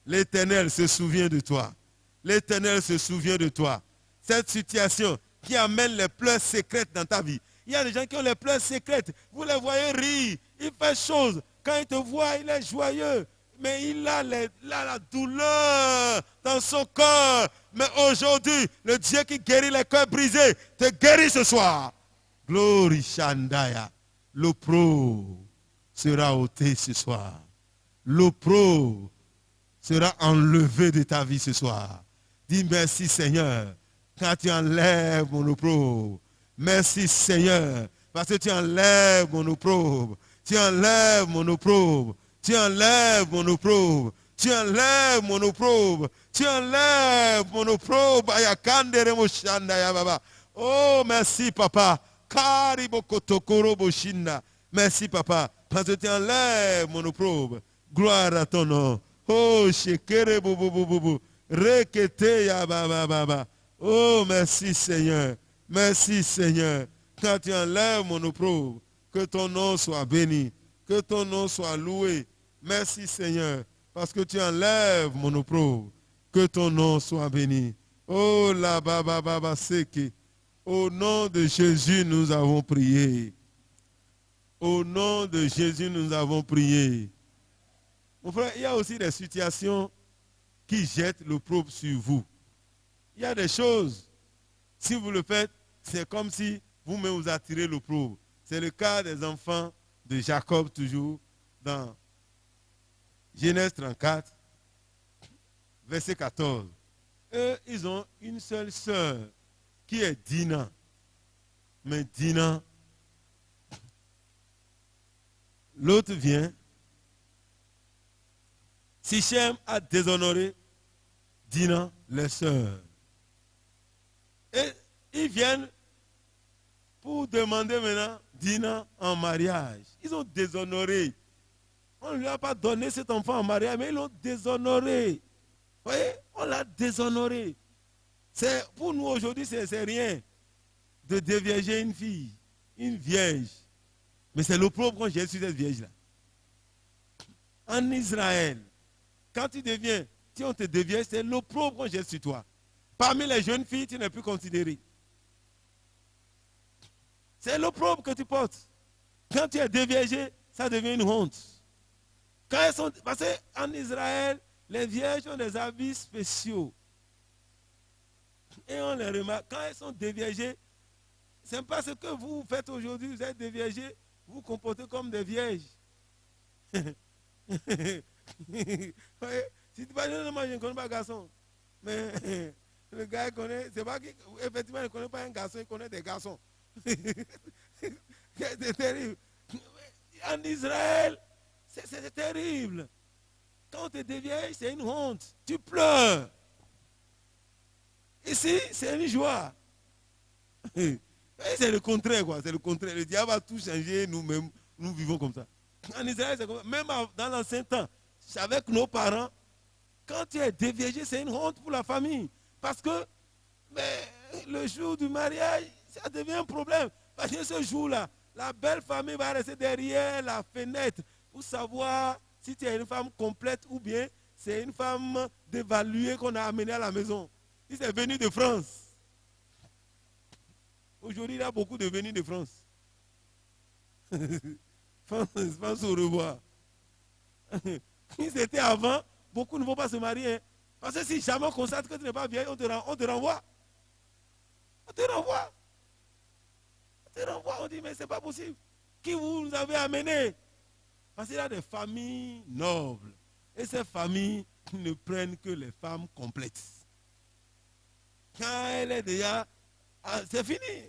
L'Éternel se souvient de toi. L'Éternel se souvient de toi. Cette situation qui amène les pleurs secrètes dans ta vie. Il y a des gens qui ont les pleurs secrètes. Vous les voyez rire. Il fait chose. Quand il te voit, il est joyeux. Mais il a la douleur dans son cœur. Mais aujourd'hui, le Dieu qui guérit les cœurs brisés te guérit ce soir. Glory Shandaya. L'opprobre sera ôté ce soir. L'opprobre sera enlevé de ta vie ce soir. Dis merci Seigneur, quand tu enlèves mon opprobre. Merci Seigneur, parce que tu enlèves mon opprobre. Tu enlèves mon opprobre. Tu enlèves mon opprobre. Tu enlèves mon opprobre. Tu enlèves mon opprobre. Oh, merci papa. Merci papa, parce que tu enlèves mon opprobre. Gloire à ton nom. Oh, shekere bobo. Rekete ya baba. Oh, merci Seigneur. Merci Seigneur. Quand tu enlèves mon opprobre, que ton nom soit béni. Que ton nom soit loué. Merci Seigneur, parce que tu enlèves mon opprobre. Que ton nom soit béni. Oh, la baba seke. Au nom de Jésus, nous avons prié. Au nom de Jésus, nous avons prié. Mon frère, il y a aussi des situations qui jettent l'opprobre sur vous. Il y a des choses, si vous le faites, c'est comme si vous-même vous attirez l'opprobre. C'est le cas des enfants de Jacob, toujours, dans Genèse 34, verset 14. Eux, ils ont une seule sœur qui est Dina. Mais Dina, l'autre vient. Sichem a déshonoré Dina, les sœurs. Et ils viennent pour demander maintenant Dina en mariage. Ils ont déshonoré. On ne lui a pas donné cet enfant en mariage, mais ils l'ont déshonoré. Vous voyez, on l'a déshonoré. Pour nous aujourd'hui, c'est rien de dévierger une fille, une vierge. Mais c'est l'opprobre quand j'ai sur cette vierge-là. En Israël, quand tu deviens, si on te dévierge, c'est l'opprobre quand j'ai sur toi. Parmi les jeunes filles, tu n'es plus considéré. C'est l'opprobre que tu portes. Quand tu es déviergé, ça devient une honte. Quand elles sont, parce qu'en Israël, les vierges ont des habits spéciaux. Et on les remarque, quand elles sont déviergées, c'est pas ce que vous faites aujourd'hui, vous êtes déviergés, vous vous comportez comme des vierges. Ouais, si tu vas dire, moi je ne connais pas garçon, mais le gars il connaît, c'est pas qu'effectivement il ne connaît pas un garçon, il connaît des garçons. C'est terrible. En Israël, c'est terrible. Quand tu te dévierges, c'est une honte. Tu pleures. Ici, c'est une joie. C'est le contraire, quoi. C'est le contraire. Le diable a tout changé, nous-mêmes, nous vivons comme ça. En Israël, c'est comme ça. Même dans l'ancien temps, avec nos parents, quand tu es déviergé, c'est une honte pour la famille. Parce que le jour du mariage, ça devient un problème. Parce que ce jour-là, la belle famille va rester derrière la fenêtre pour savoir si tu es une femme complète ou bien c'est une femme dévaluée qu'on a amenée à la maison. Si c'est venu de France. Aujourd'hui, il y a beaucoup de venus de France. France au revoir. Si c'était avant, beaucoup ne vont pas se marier. Hein. Parce que si jamais on constate que tu n'es pas vieille, on te renvoie. On te renvoie. On te renvoie. On dit, mais c'est pas possible. Qui vous avez amené? Parce qu'il y a des familles nobles. Et ces familles ne prennent que les femmes complètes. Quand elle est déjà... c'est fini.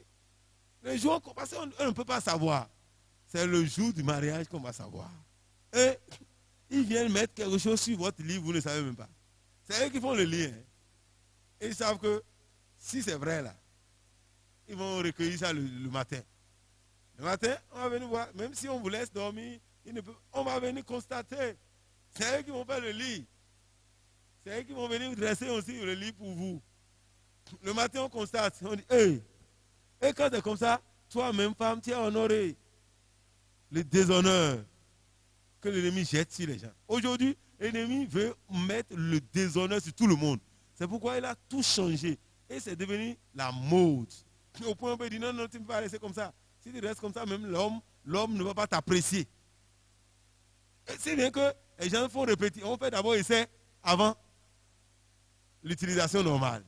Le jour, parce qu'on ne peut pas savoir. C'est le jour du mariage qu'on va savoir. Et ils viennent mettre quelque chose sur votre livre, vous ne savez même pas. C'est eux qui font le lien. Et ils savent que si c'est vrai là, ils vont recueillir ça le matin. Le matin, on va venir voir. Même si on vous laisse dormir, on va venir constater. C'est eux qui vont faire le lit. C'est eux qui vont venir dresser aussi le lit pour vous. Le matin, on constate. On dit, hey. Et quand c'est comme ça, toi-même, femme, tu as honoré le déshonneur que l'ennemi jette sur les gens. Aujourd'hui, l'ennemi veut mettre le déshonneur sur tout le monde. C'est pourquoi il a tout changé. Et c'est devenu la mode. Au point où on peut dire, non, non, tu ne peux pas rester comme ça. Si tu restes comme ça, même l'homme ne va pas t'apprécier. C'est bien que les gens font répéter. On fait d'abord essai avant l'utilisation normale.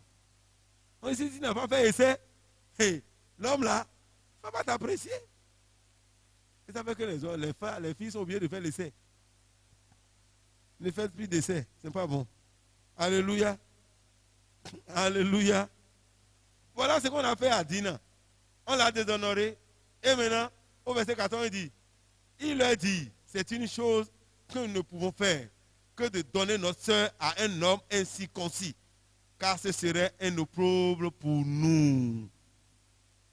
Si tu n'as pas fait essai, hey, l'homme là, ne va pas t'apprécier. Et ça fait que les filles sont obligées de faire l'essai. Ne faites plus d'essai, ce n'est pas bon. Alléluia. Alléluia. Voilà ce qu'on a fait à Dina. On l'a déshonoré. Et maintenant, au verset 14, il leur dit, c'est une chose que nous ne pouvons faire que de donner notre soeur à un homme incirconcis, car ce serait un opprobre pour nous.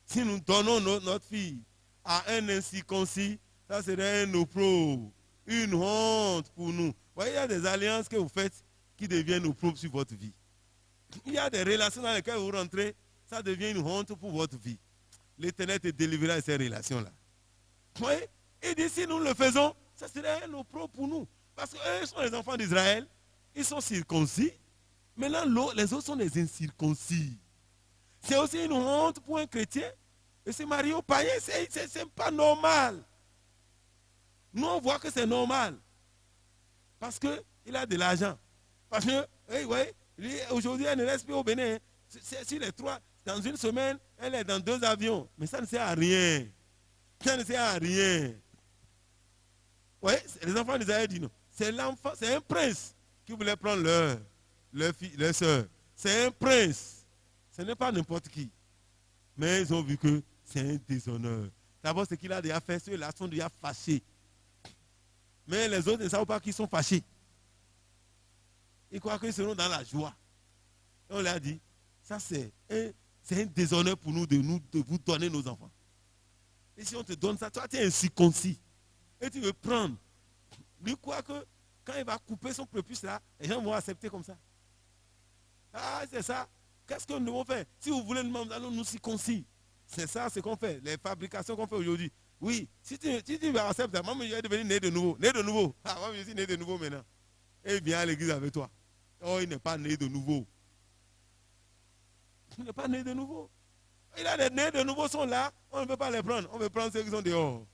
Si nous donnons notre fille à un incirconcis, ça serait un opprobre, une honte pour nous. Vous voyez, il y a des alliances que vous faites qui deviennent opprobres sur votre vie. Il y a des relations dans lesquelles vous rentrez, ça devient une honte pour votre vie. L'Éternel te délivrera de ces relations-là. Vous voyez, il dit, si nous le faisons, ça serait un opprobre pour nous. Parce qu'eux sont les enfants d'Israël, ils sont circoncis. Maintenant, les autres sont des incirconcis. C'est aussi une honte pour un chrétien de se marier au païen. C'est pas normal. Nous, on voit que c'est normal. Parce qu'il a de l'argent. Parce que, aujourd'hui, elle ne reste plus au Bénin. Sur les 3, dans une semaine, elle est dans 2 avions. Mais ça ne sert à rien. Ça ne sert à rien. Oui, les enfants d'Israël disent non. C'est un prince qui voulait prendre leur soeur. C'est un prince. Ce n'est pas n'importe qui. Mais ils ont vu que c'est un déshonneur. D'abord, ce qu'il a déjà fait, ceux-là sont déjà fâchés. Mais les autres ne savent pas qu'ils sont fâchés. Ils croient qu'ils seront dans la joie. Et on leur a dit, ça c'est un déshonneur pour nous de vous donner nos enfants. Et si on te donne ça, toi tu es incirconcis. Et tu veux prendre. Lui croit que quand il va couper son prépuce là, les gens vont accepter comme ça. Ah, c'est ça. Qu'est-ce que nous devons faire? Si vous voulez nous allons nous circoncis. C'est ça ce qu'on fait. Les fabrications qu'on fait aujourd'hui. Oui, si tu vas accepter, moi je vais devenir né de nouveau. Né de nouveau. Ah, moi je suis né de nouveau maintenant. Et il vient à l'église avec toi. Oh, il n'est pas né de nouveau. Il n'est pas né de nouveau. Il a des nés de nouveau sont là, on ne peut pas les prendre. On veut prendre ceux qui sont dehors.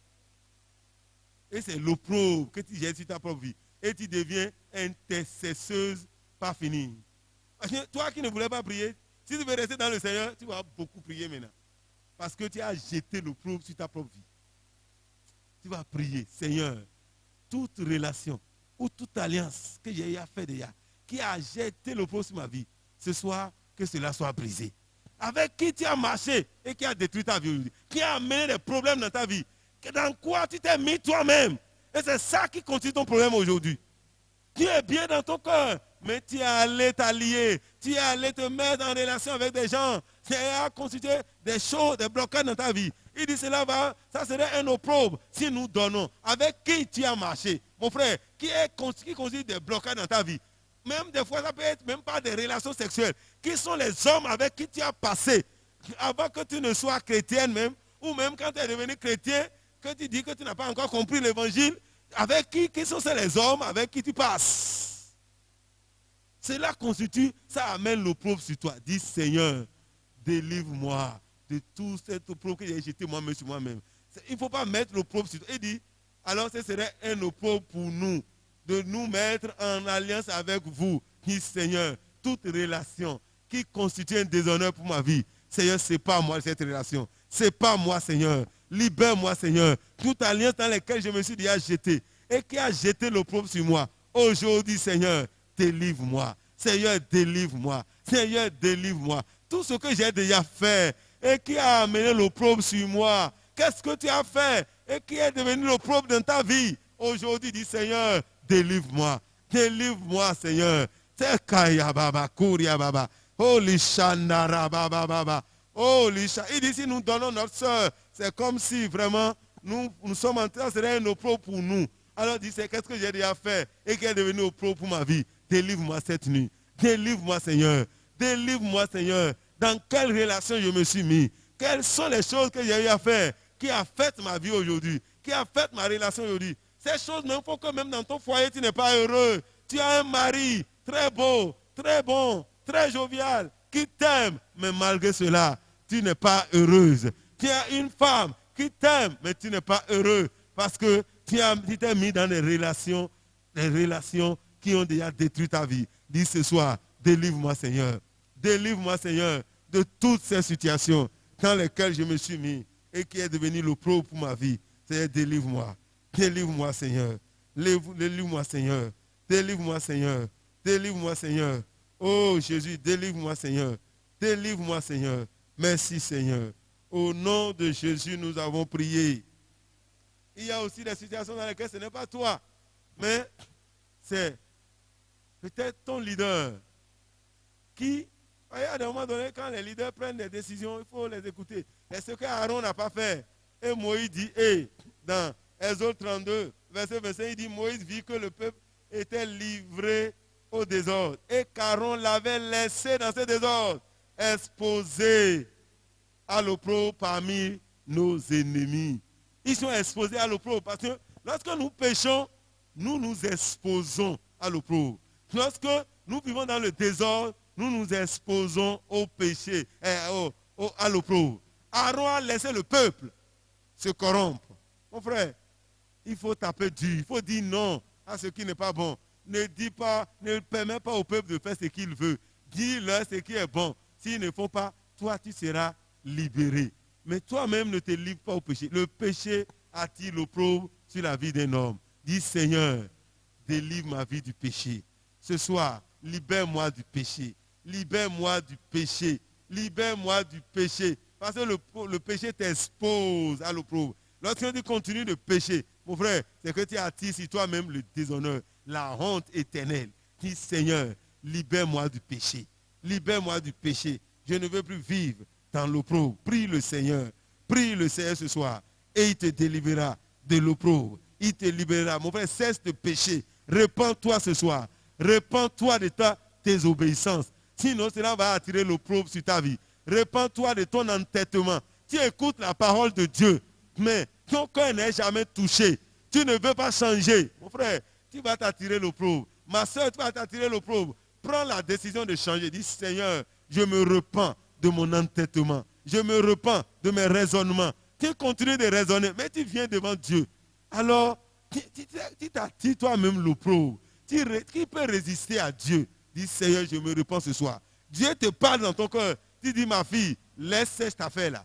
Et c'est l'opprobre que tu jettes sur ta propre vie. Et tu deviens intercesseuse pas finie. Toi qui ne voulais pas prier, si tu veux rester dans le Seigneur, tu vas beaucoup prier maintenant. Parce que tu as jeté l'opprobre sur ta propre vie. Tu vas prier, Seigneur, toute relation ou toute alliance que j'ai fait déjà, qui a jeté l'opprobre sur ma vie, ce soir, que cela soit brisé. Avec qui tu as marché et qui a détruit ta vie aujourd'hui, qui a amené des problèmes dans ta vie, dans quoi tu t'es mis toi-même. Et c'est ça qui constitue ton problème aujourd'hui. Tu es bien dans ton cœur, mais tu es allé t'allier, tu es allé te mettre en relation avec des gens, tu as constitué des choses, des blocages dans ta vie. Il dit ça serait un opprobre si nous donnons. Avec qui tu as marché, mon frère, qui constitue des blocages dans ta vie. Même des fois, ça peut être même pas des relations sexuelles. Qui sont les hommes avec qui tu as passé avant que tu ne sois chrétienne même, ou même quand tu es devenu chrétien, que tu dis que tu n'as pas encore compris l'évangile, avec qui sont les hommes avec qui tu passes. Cela constitue, ça amène l'opprobre sur toi. Dis Seigneur, délivre-moi de tout cet opprobre que j'ai jeté moi-même sur moi-même. Il ne faut pas mettre l'opprobre sur toi. Il dit, alors ce serait un opprobre pour nous, de nous mettre en alliance avec vous. Dis Seigneur, toute relation qui constitue un déshonneur pour ma vie, Seigneur, c'est pas moi cette relation. C'est pas moi, Seigneur. Libère-moi, Seigneur. Toute alliance dans laquelle je me suis déjà jeté et qui a jeté l'opprobre sur moi. Aujourd'hui, Seigneur, délivre-moi. Seigneur, délivre-moi. Seigneur, délivre-moi. Tout ce que j'ai déjà fait et qui a amené l'opprobre sur moi. Qu'est-ce que tu as fait et qui est devenu l'opprobre dans ta vie? Aujourd'hui, dis Seigneur, délivre-moi. Délivre-moi, Seigneur. C'est Kaya Baba, Kuria Baba. Oh, Lishandara Baba Baba. Oh, Lisha. Il dit si nous donnons notre soeur, c'est comme si vraiment nous sommes en train, serait un opprobre pour nous. Alors dis, qu'est-ce que j'ai déjà fait et qui est devenu opprobre pour ma vie? Délivre-moi cette nuit. Délivre-moi, Seigneur. Délivre-moi, Seigneur. Dans quelle relation je me suis mis? Quelles sont les choses que j'ai eu à faire qui a fait ma vie aujourd'hui? Qui a fait ma relation aujourd'hui? Ces choses, même faut que même dans ton foyer, tu n'es pas heureux. Tu as un mari très beau, très bon, très jovial, qui t'aime, mais malgré cela, tu n'es pas heureuse. Tu as une femme qui t'aime, mais tu n'es pas heureux parce que tu t'es mis dans des relations qui ont déjà détruit ta vie. Dis ce soir, délivre-moi Seigneur. Délivre-moi Seigneur de toutes ces situations dans lesquelles je me suis mis et qui est devenu l'opprobre pour ma vie. Seigneur, délivre-moi. Délivre-moi Seigneur. Délivre-moi Seigneur. Délivre-moi Seigneur. Délivre-moi Seigneur. Oh Jésus, délivre-moi Seigneur. Délivre-moi Seigneur. Merci Seigneur. Au nom de Jésus, nous avons prié. Il y a aussi des situations dans lesquelles ce n'est pas toi, mais c'est peut-être ton leader qui, à un moment donné, quand les leaders prennent des décisions, il faut les écouter. Et ce qu'Aaron n'a pas fait. Et Moïse dit, dans Exode 32, verset 25, il dit, Moïse vit que le peuple était livré au désordre. Et qu'Aaron l'avait laissé dans ce désordre, exposé à l'opprobre parmi nos ennemis. Ils sont exposés à l'opprobre parce que lorsque nous péchons, nous nous exposons à l'opprobre. Lorsque nous vivons dans le désordre, nous nous exposons au péché, à l'opprobre. Aaron a laissé le peuple se corrompre. Mon frère, il faut taper dur, il faut dire non à ce qui n'est pas bon. Ne permets pas au peuple de faire ce qu'il veut. Dis-leur ce qui est bon. S'ils ne font pas, toi tu seras libéré. Mais toi-même ne te livre pas au péché. Le péché attire l'opprobre sur la vie d'un homme. Dis Seigneur, délivre ma vie du péché. Ce soir, libère-moi du péché. Libère-moi du péché. Libère-moi du péché. Parce que le péché t'expose à l'opprobre. Lorsque tu continues de pécher, mon frère, c'est que tu attires sur toi-même le déshonneur, la honte éternelle. Dis Seigneur, libère-moi du péché. Libère-moi du péché. Je ne veux plus vivre dans l'opprobre. Prie le Seigneur ce soir. et il te délivrera de l'opprobre. Il te libérera. Mon frère, cesse de pécher. Repends-toi ce soir. Repends-toi de ta désobéissance. Sinon, cela va attirer l'opprobre sur ta vie. Repends-toi de ton entêtement. Tu écoutes la parole de Dieu, mais ton cœur n'est jamais touché. Tu ne veux pas changer. Mon frère, tu vas t'attirer l'opprobre. Ma soeur, tu vas t'attirer l'opprobre. Prends la décision de changer. Dis, Seigneur, je me repens de mon entêtement. Je me repens de mes raisonnements. Tu continues de raisonner, mais tu viens devant Dieu. Alors, tu t'attires toi-même l'opprobre. Qui peut résister à Dieu? Dis, Seigneur, je me repens ce soir. Dieu te parle dans ton cœur. Tu dis, ma fille, laisse cette affaire-là.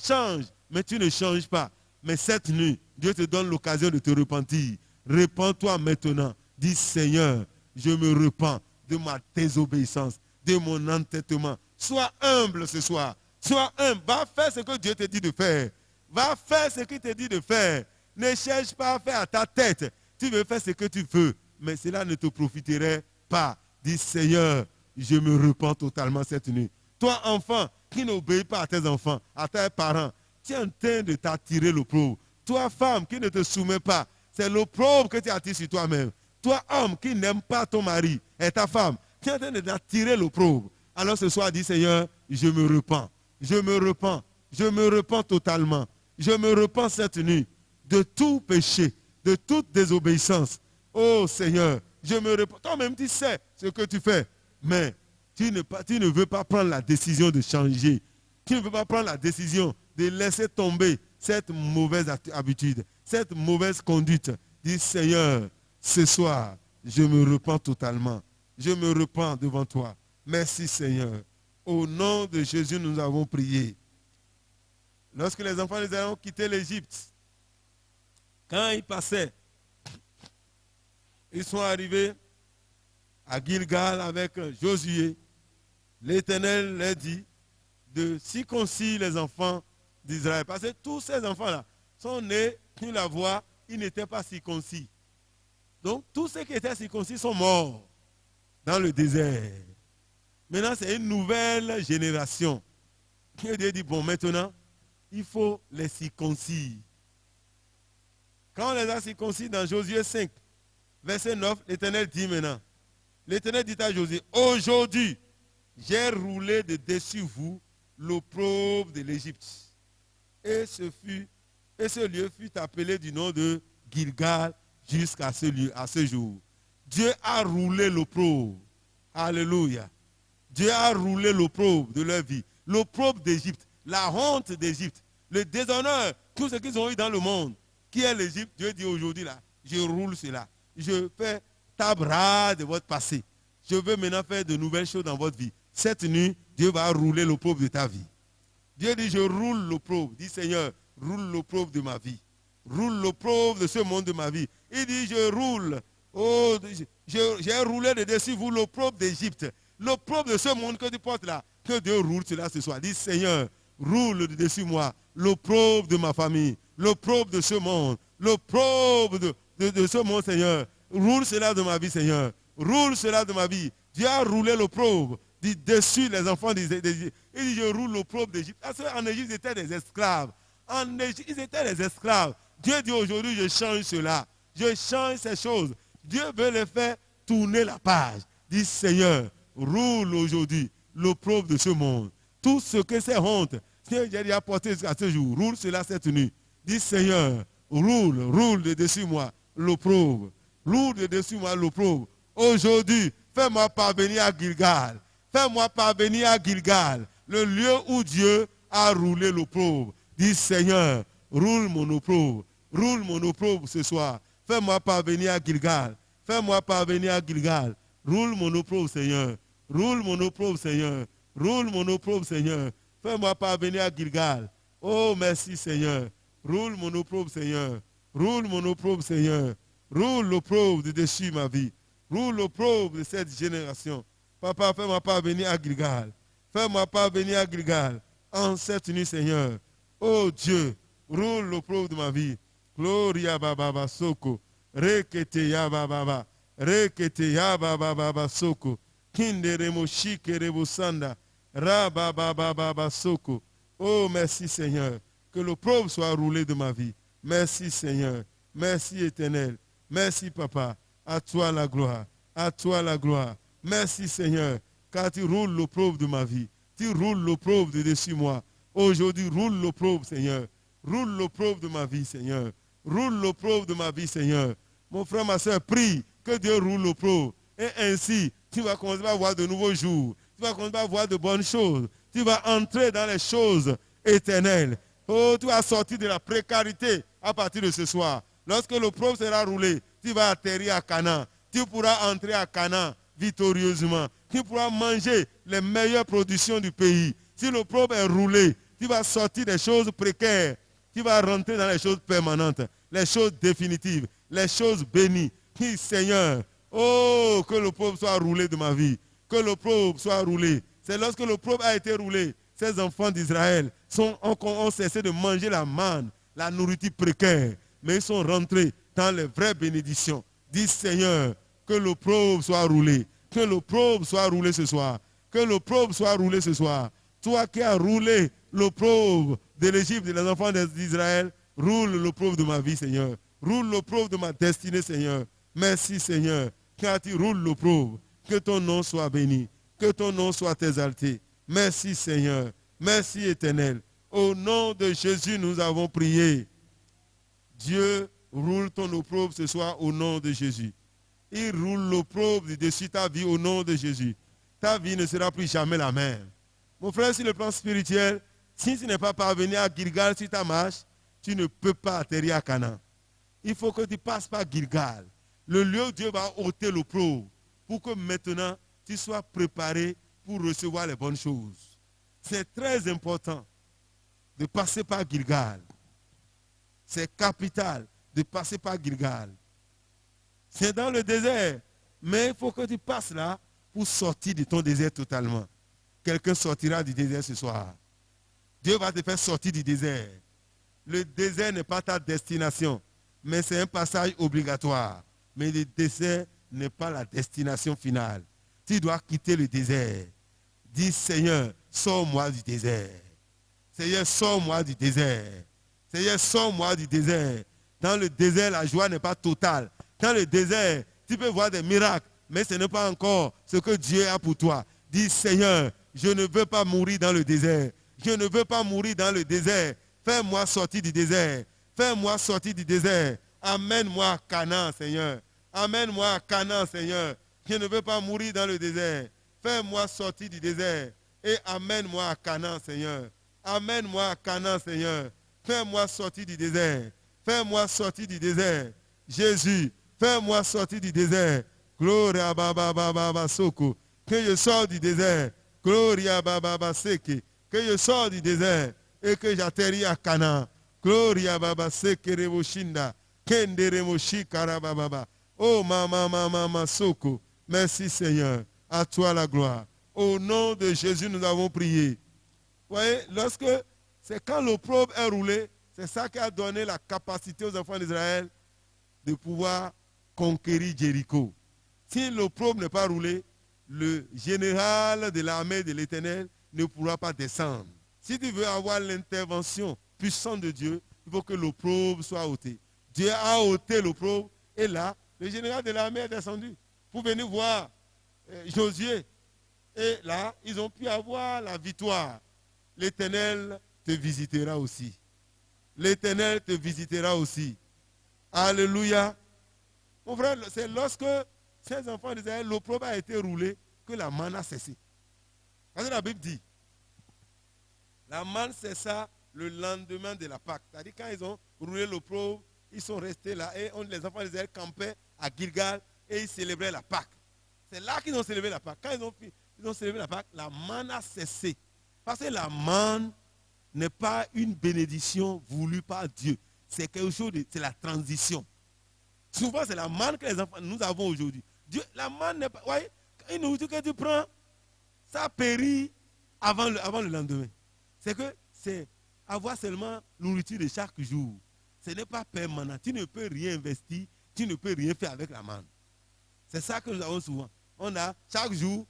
Change, mais tu ne changes pas. Mais cette nuit, Dieu te donne l'occasion de te repentir. Repens-toi maintenant. Dis, Seigneur, je me repens de ma désobéissance, de mon entêtement. Sois humble ce soir. Sois humble. Va faire ce que Dieu te dit de faire. Va faire ce qu'il te dit de faire. Ne cherche pas à faire à ta tête. Tu veux faire ce que tu veux, mais cela ne te profiterait pas. Dis, Seigneur, je me repens totalement cette nuit. Toi, enfant, qui n'obéis pas à tes enfants, à tes parents, tu es en train de t'attirer l'opprobre. Toi, femme, qui ne te soumets pas, c'est l'opprobre que tu attires sur toi-même. Toi, homme, qui n'aime pas ton mari et ta femme, tu es en train de t'attirer l'opprobre. Alors ce soir, dis, Seigneur, je me repens. Je me repens. Je me repens totalement. Je me repens cette nuit de tout péché, de toute désobéissance. Oh Seigneur, je me repens. Toi-même, tu sais ce que tu fais, mais tu ne veux pas prendre la décision de changer. Tu ne veux pas prendre la décision de laisser tomber cette mauvaise habitude, cette mauvaise conduite. Dis, Seigneur, ce soir, je me repens totalement. Je me repens devant toi. Merci Seigneur. Au nom de Jésus, nous avons prié. Lorsque les enfants d'Israël ont quitté l'Égypte, quand ils passaient, ils sont arrivés à Gilgal avec Josué. L'Éternel leur dit de circoncire les enfants d'Israël. Parce que tous ces enfants-là sont nés, tu la vois, ils n'étaient pas circoncis. Donc tous ceux qui étaient circoncis sont morts dans le désert. Maintenant, c'est une nouvelle génération. Dieu dit, bon, maintenant, il faut les circoncire. Quand on les a circoncis dans Josué 5, verset 9, l'Éternel dit maintenant, l'Éternel dit à Josué, aujourd'hui, j'ai roulé de dessus vous l'opprobre de l'Égypte. Et ce lieu fut appelé du nom de Gilgal jusqu'à ce lieu, à ce jour. Dieu a roulé l'opprobre. Alléluia. Dieu a roulé l'opprobre de leur vie. L'opprobre d'Égypte, la honte d'Égypte, le déshonneur, tout ce qu'ils ont eu dans le monde. Qui est l'Égypte? Dieu dit aujourd'hui là, je roule cela. Je fais table rase de votre passé. Je veux maintenant faire de nouvelles choses dans votre vie. Cette nuit, Dieu va rouler l'opprobre de ta vie. Dieu dit, je roule l'opprobre. Dis, Seigneur, roule l'opprobre de ma vie. Roule l'opprobre de ce monde de ma vie. Il dit, je roule. Oh, j'ai roulé de dessus vous l'opprobre d'Égypte. L'opprobre de ce monde que tu portes là. Que Dieu roule cela ce soir. Dis, Seigneur, roule de dessus moi l'opprobre de ma famille. L'opprobre de ce monde. L'opprobre de ce monde, Seigneur. Roule cela de ma vie, Seigneur. Roule cela de ma vie. Dieu a roulé l'opprobre. Dit dessus les enfants d'Égypte. Il dit, je roule l'opprobre d'Égypte. Parce qu'en Égypte, ils étaient des esclaves. En Égypte, ils étaient des esclaves. Dieu dit aujourd'hui, je change cela. Je change ces choses. Dieu veut les faire tourner la page. Dit, Seigneur, roule aujourd'hui l'opprobre de ce monde. Tout ce que c'est honte, que j'ai déjà porté à ce jour, roule cela cette nuit. Dis, Seigneur, roule de dessus moi l'opprobre. Roule de dessus moi l'opprobre. Aujourd'hui, fais-moi parvenir à Gilgal. Fais-moi parvenir à Gilgal, le lieu où Dieu a roulé l'opprobre. Dis, Seigneur, roule mon opprobre. Roule mon opprobre ce soir. Fais-moi parvenir à Gilgal. Fais-moi parvenir à Gilgal. Roule mon opprobre, Seigneur. Roule mon opprobre, Seigneur. Roule mon opprobre, Seigneur. Fais-moi parvenir à Gilgal. Oh, merci, Seigneur. Roule mon opprobre, Seigneur. Roule mon opprobre, Seigneur. Roule l'opprobre de dessus ma vie. Roule l'opprobre de cette génération. Papa, fais-moi parvenir à Gilgal. Fais-moi parvenir à Gilgal. En cette nuit, Seigneur. Oh Dieu, roule l'opprobre de ma vie. Gloria baba soko. Rekete ya baba. Rekete ya baba soko. Kinde remo shike rebo sanda. Ra baba soko. Oh merci Seigneur. Que l'opprobre soit roulé de ma vie. Merci Seigneur. Merci Éternel. Merci Papa. À toi la gloire. À toi la gloire. Merci Seigneur. Car tu roules l'opprobre de ma vie. Tu roules l'opprobre de dessus moi. Aujourd'hui, roule l'opprobre, Seigneur. Roule l'opprobre de ma vie, Seigneur. Roule l'opprobre de ma vie, Seigneur. Mon frère, ma soeur, prie que Dieu roule l'opprobre. Et ainsi, tu vas commencer à voir de nouveaux jours. Tu vas commencer à voir de bonnes choses. Tu vas entrer dans les choses éternelles. Oh, tu vas sortir de la précarité à partir de ce soir. Lorsque l'opprobre sera roulé, tu vas atterrir à Canaan. Tu pourras entrer à Canaan victorieusement. Tu pourras manger les meilleures productions du pays. Si l'opprobre est roulé, tu vas sortir des choses précaires. Tu vas rentrer dans les choses permanentes, les choses définitives, les choses bénies. Dis, Seigneur, oh, que l'opprobre soit roulé de ma vie. Que l'opprobre soit roulé. C'est lorsque l'opprobre a été roulé, ces enfants d'Israël ont cessé de manger la manne, la nourriture précaire. Mais ils sont rentrés dans les vraies bénédictions. Dis, Seigneur, que l'opprobre soit roulé. Que l'opprobre soit roulé ce soir. Que l'opprobre soit roulé ce soir. Toi qui as roulé l'opprobre de l'Égypte, des enfants d'Israël, roule l'opprobre de ma vie, Seigneur. Roule l'opprobre de ma destinée, Seigneur. Merci, Seigneur, car tu roules l'opprobre. Que ton nom soit béni. Que ton nom soit exalté. Merci, Seigneur. Merci, Éternel. Au nom de Jésus, nous avons prié. Dieu roule ton opprobre ce soir au nom de Jésus. Il roule l'opprobre dessus ta vie au nom de Jésus. Ta vie ne sera plus jamais la même. Mon frère, sur le plan spirituel, si tu n'es pas parvenu à Gilgal sur ta marche, tu ne peux pas atterrir à Canaan. Il faut que tu passes par Gilgal. Le lieu où Dieu va ôter l'opprobre pour que maintenant tu sois préparé pour recevoir les bonnes choses. C'est très important de passer par Gilgal. C'est capital de passer par Gilgal. C'est dans le désert, mais il faut que tu passes là pour sortir de ton désert totalement. Quelqu'un sortira du désert ce soir. Dieu va te faire sortir du désert. Le désert n'est pas ta destination, mais c'est un passage obligatoire. Mais le désert n'est pas la destination finale. Tu dois quitter le désert. Dis, Seigneur, sors-moi du désert. Seigneur, sors-moi du désert. Seigneur, sors-moi du désert. Dans le désert, la joie n'est pas totale. Dans le désert, tu peux voir des miracles, mais ce n'est pas encore ce que Dieu a pour toi. Dis, Seigneur, je ne veux pas mourir dans le désert. Je ne veux pas mourir dans le désert. Fais-moi sortir du désert. Fais-moi sortir du désert. Amène-moi à Canaan, Seigneur. Amène-moi à Canaan, Seigneur. Je ne veux pas mourir dans le désert. Fais-moi sortir du désert. Et amène-moi à Canaan, Seigneur. Amène-moi à Canaan, Seigneur. Fais-moi sortir du désert. Fais-moi sortir du désert. Jésus, fais-moi sortir du désert. Gloria Baba Baba Soko. Que je sors du désert. Gloria Baba Seke. Que je sors du désert et que j'atterris à Canaan. Gloria Baba Seke Revoshinda. Kende Remoshi Karababa. Oh Mama Soko. Merci Seigneur. À toi la gloire. Au nom de Jésus, nous avons prié. Vous voyez, c'est quand l'opprobre est roulé, c'est ça qui a donné la capacité aux enfants d'Israël de pouvoir conquérir Jéricho. Si l'opprobre n'est pas roulé, le général de l'armée de l'Éternel ne pourra pas descendre. Si tu veux avoir l'intervention puissante de Dieu, il faut que l'opprobre soit ôté. Dieu a ôté l'opprobre et là, le général de l'armée est descendu pour venir voir Josué. Et là, ils ont pu avoir la victoire. L'Éternel te visitera aussi. L'Éternel te visitera aussi. Alléluia. Mon frère, c'est lorsque ces enfants d'Israël, l'opprobre a été roulé, que la manne a cessé. Parce que la Bible dit, la manne cessa le lendemain de la Pâque. C'est-à-dire quand ils ont roulé l'opprobre, ils sont restés là et les enfants d'Israël campaient à Gilgal et ils célébraient la Pâque. C'est là qu'ils ont célébré la Pâque. Quand ils ont célébré la Pâque, la manne a cessé. Parce que la manne n'est pas une bénédiction voulue par Dieu. C'est quelque chose c'est la transition. Souvent, c'est la manne que les enfants, nous avons aujourd'hui. La manne n'est pas... Voyez, une nourriture que tu prends, ça périt avant le lendemain. C'est que c'est avoir seulement nourriture de chaque jour. Ce n'est pas permanent. Tu ne peux rien investir, tu ne peux rien faire avec la manne. C'est ça que nous avons souvent. On a chaque jour,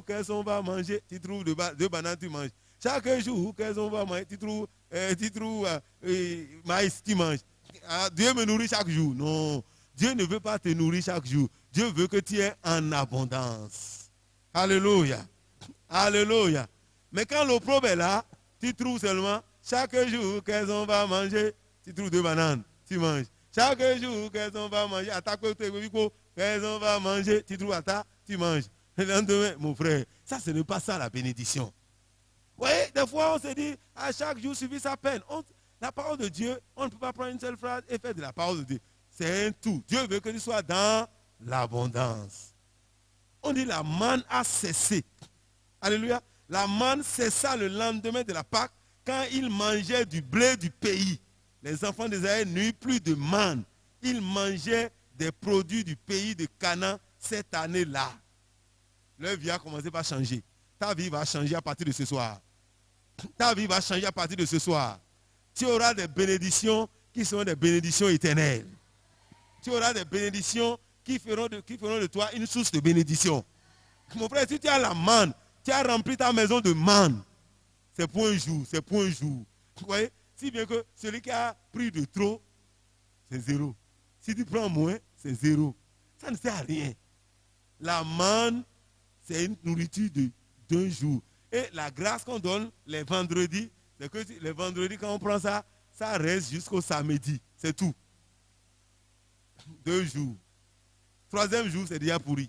qu'est-ce qu'on va manger? Tu trouves deux bananes, tu manges. Chaque jour qu'elles ont manger, tu trouves maïs, tu manges. Dieu me nourrit chaque jour. Non, Dieu ne veut pas te nourrir chaque jour. Dieu veut que tu aies en abondance. Alléluia. Alléluia. Mais quand l'opprobre est là, tu trouves seulement chaque jour qu'elles ont manger, tu trouves 2 bananes, tu manges. Chaque jour qu'elles ont manger, à ta côté, qu'elles ont manger, tu trouves à ta, tu manges. Le lendemain, mon frère, ça ce n'est pas ça la bénédiction. Vous voyez, des fois on se dit, à chaque jour suffit sa peine. La parole de Dieu, on ne peut pas prendre une seule phrase et faire de la parole de Dieu. C'est un tout. Dieu veut que tu sois dans l'abondance. On dit la manne a cessé. Alléluia. La manne cessa le lendemain de la Pâque quand ils mangeaient du blé du pays. Les enfants d'Israël n'eurent plus de manne. Ils mangeaient des produits du pays de Canaan cette année-là. Leur vie a commencé par changer. Ta vie va changer à partir de ce soir. Ta vie va changer à partir de ce soir. Tu auras des bénédictions qui seront des bénédictions éternelles. Tu auras des bénédictions qui feront de toi une source de bénédiction. Mon frère, si tu as la manne, tu as rempli ta maison de manne. C'est pour un jour, c'est pour un jour. Vous voyez? Si bien que celui qui a pris de trop, c'est 0. Si tu prends moins, c'est 0. Ça ne sert à rien. La manne, c'est une nourriture d'un jour. Et la grâce qu'on donne les vendredis, c'est que les vendredis, quand on prend ça, ça reste jusqu'au samedi. C'est tout. 2 jours. 3e jour, c'est déjà pourri.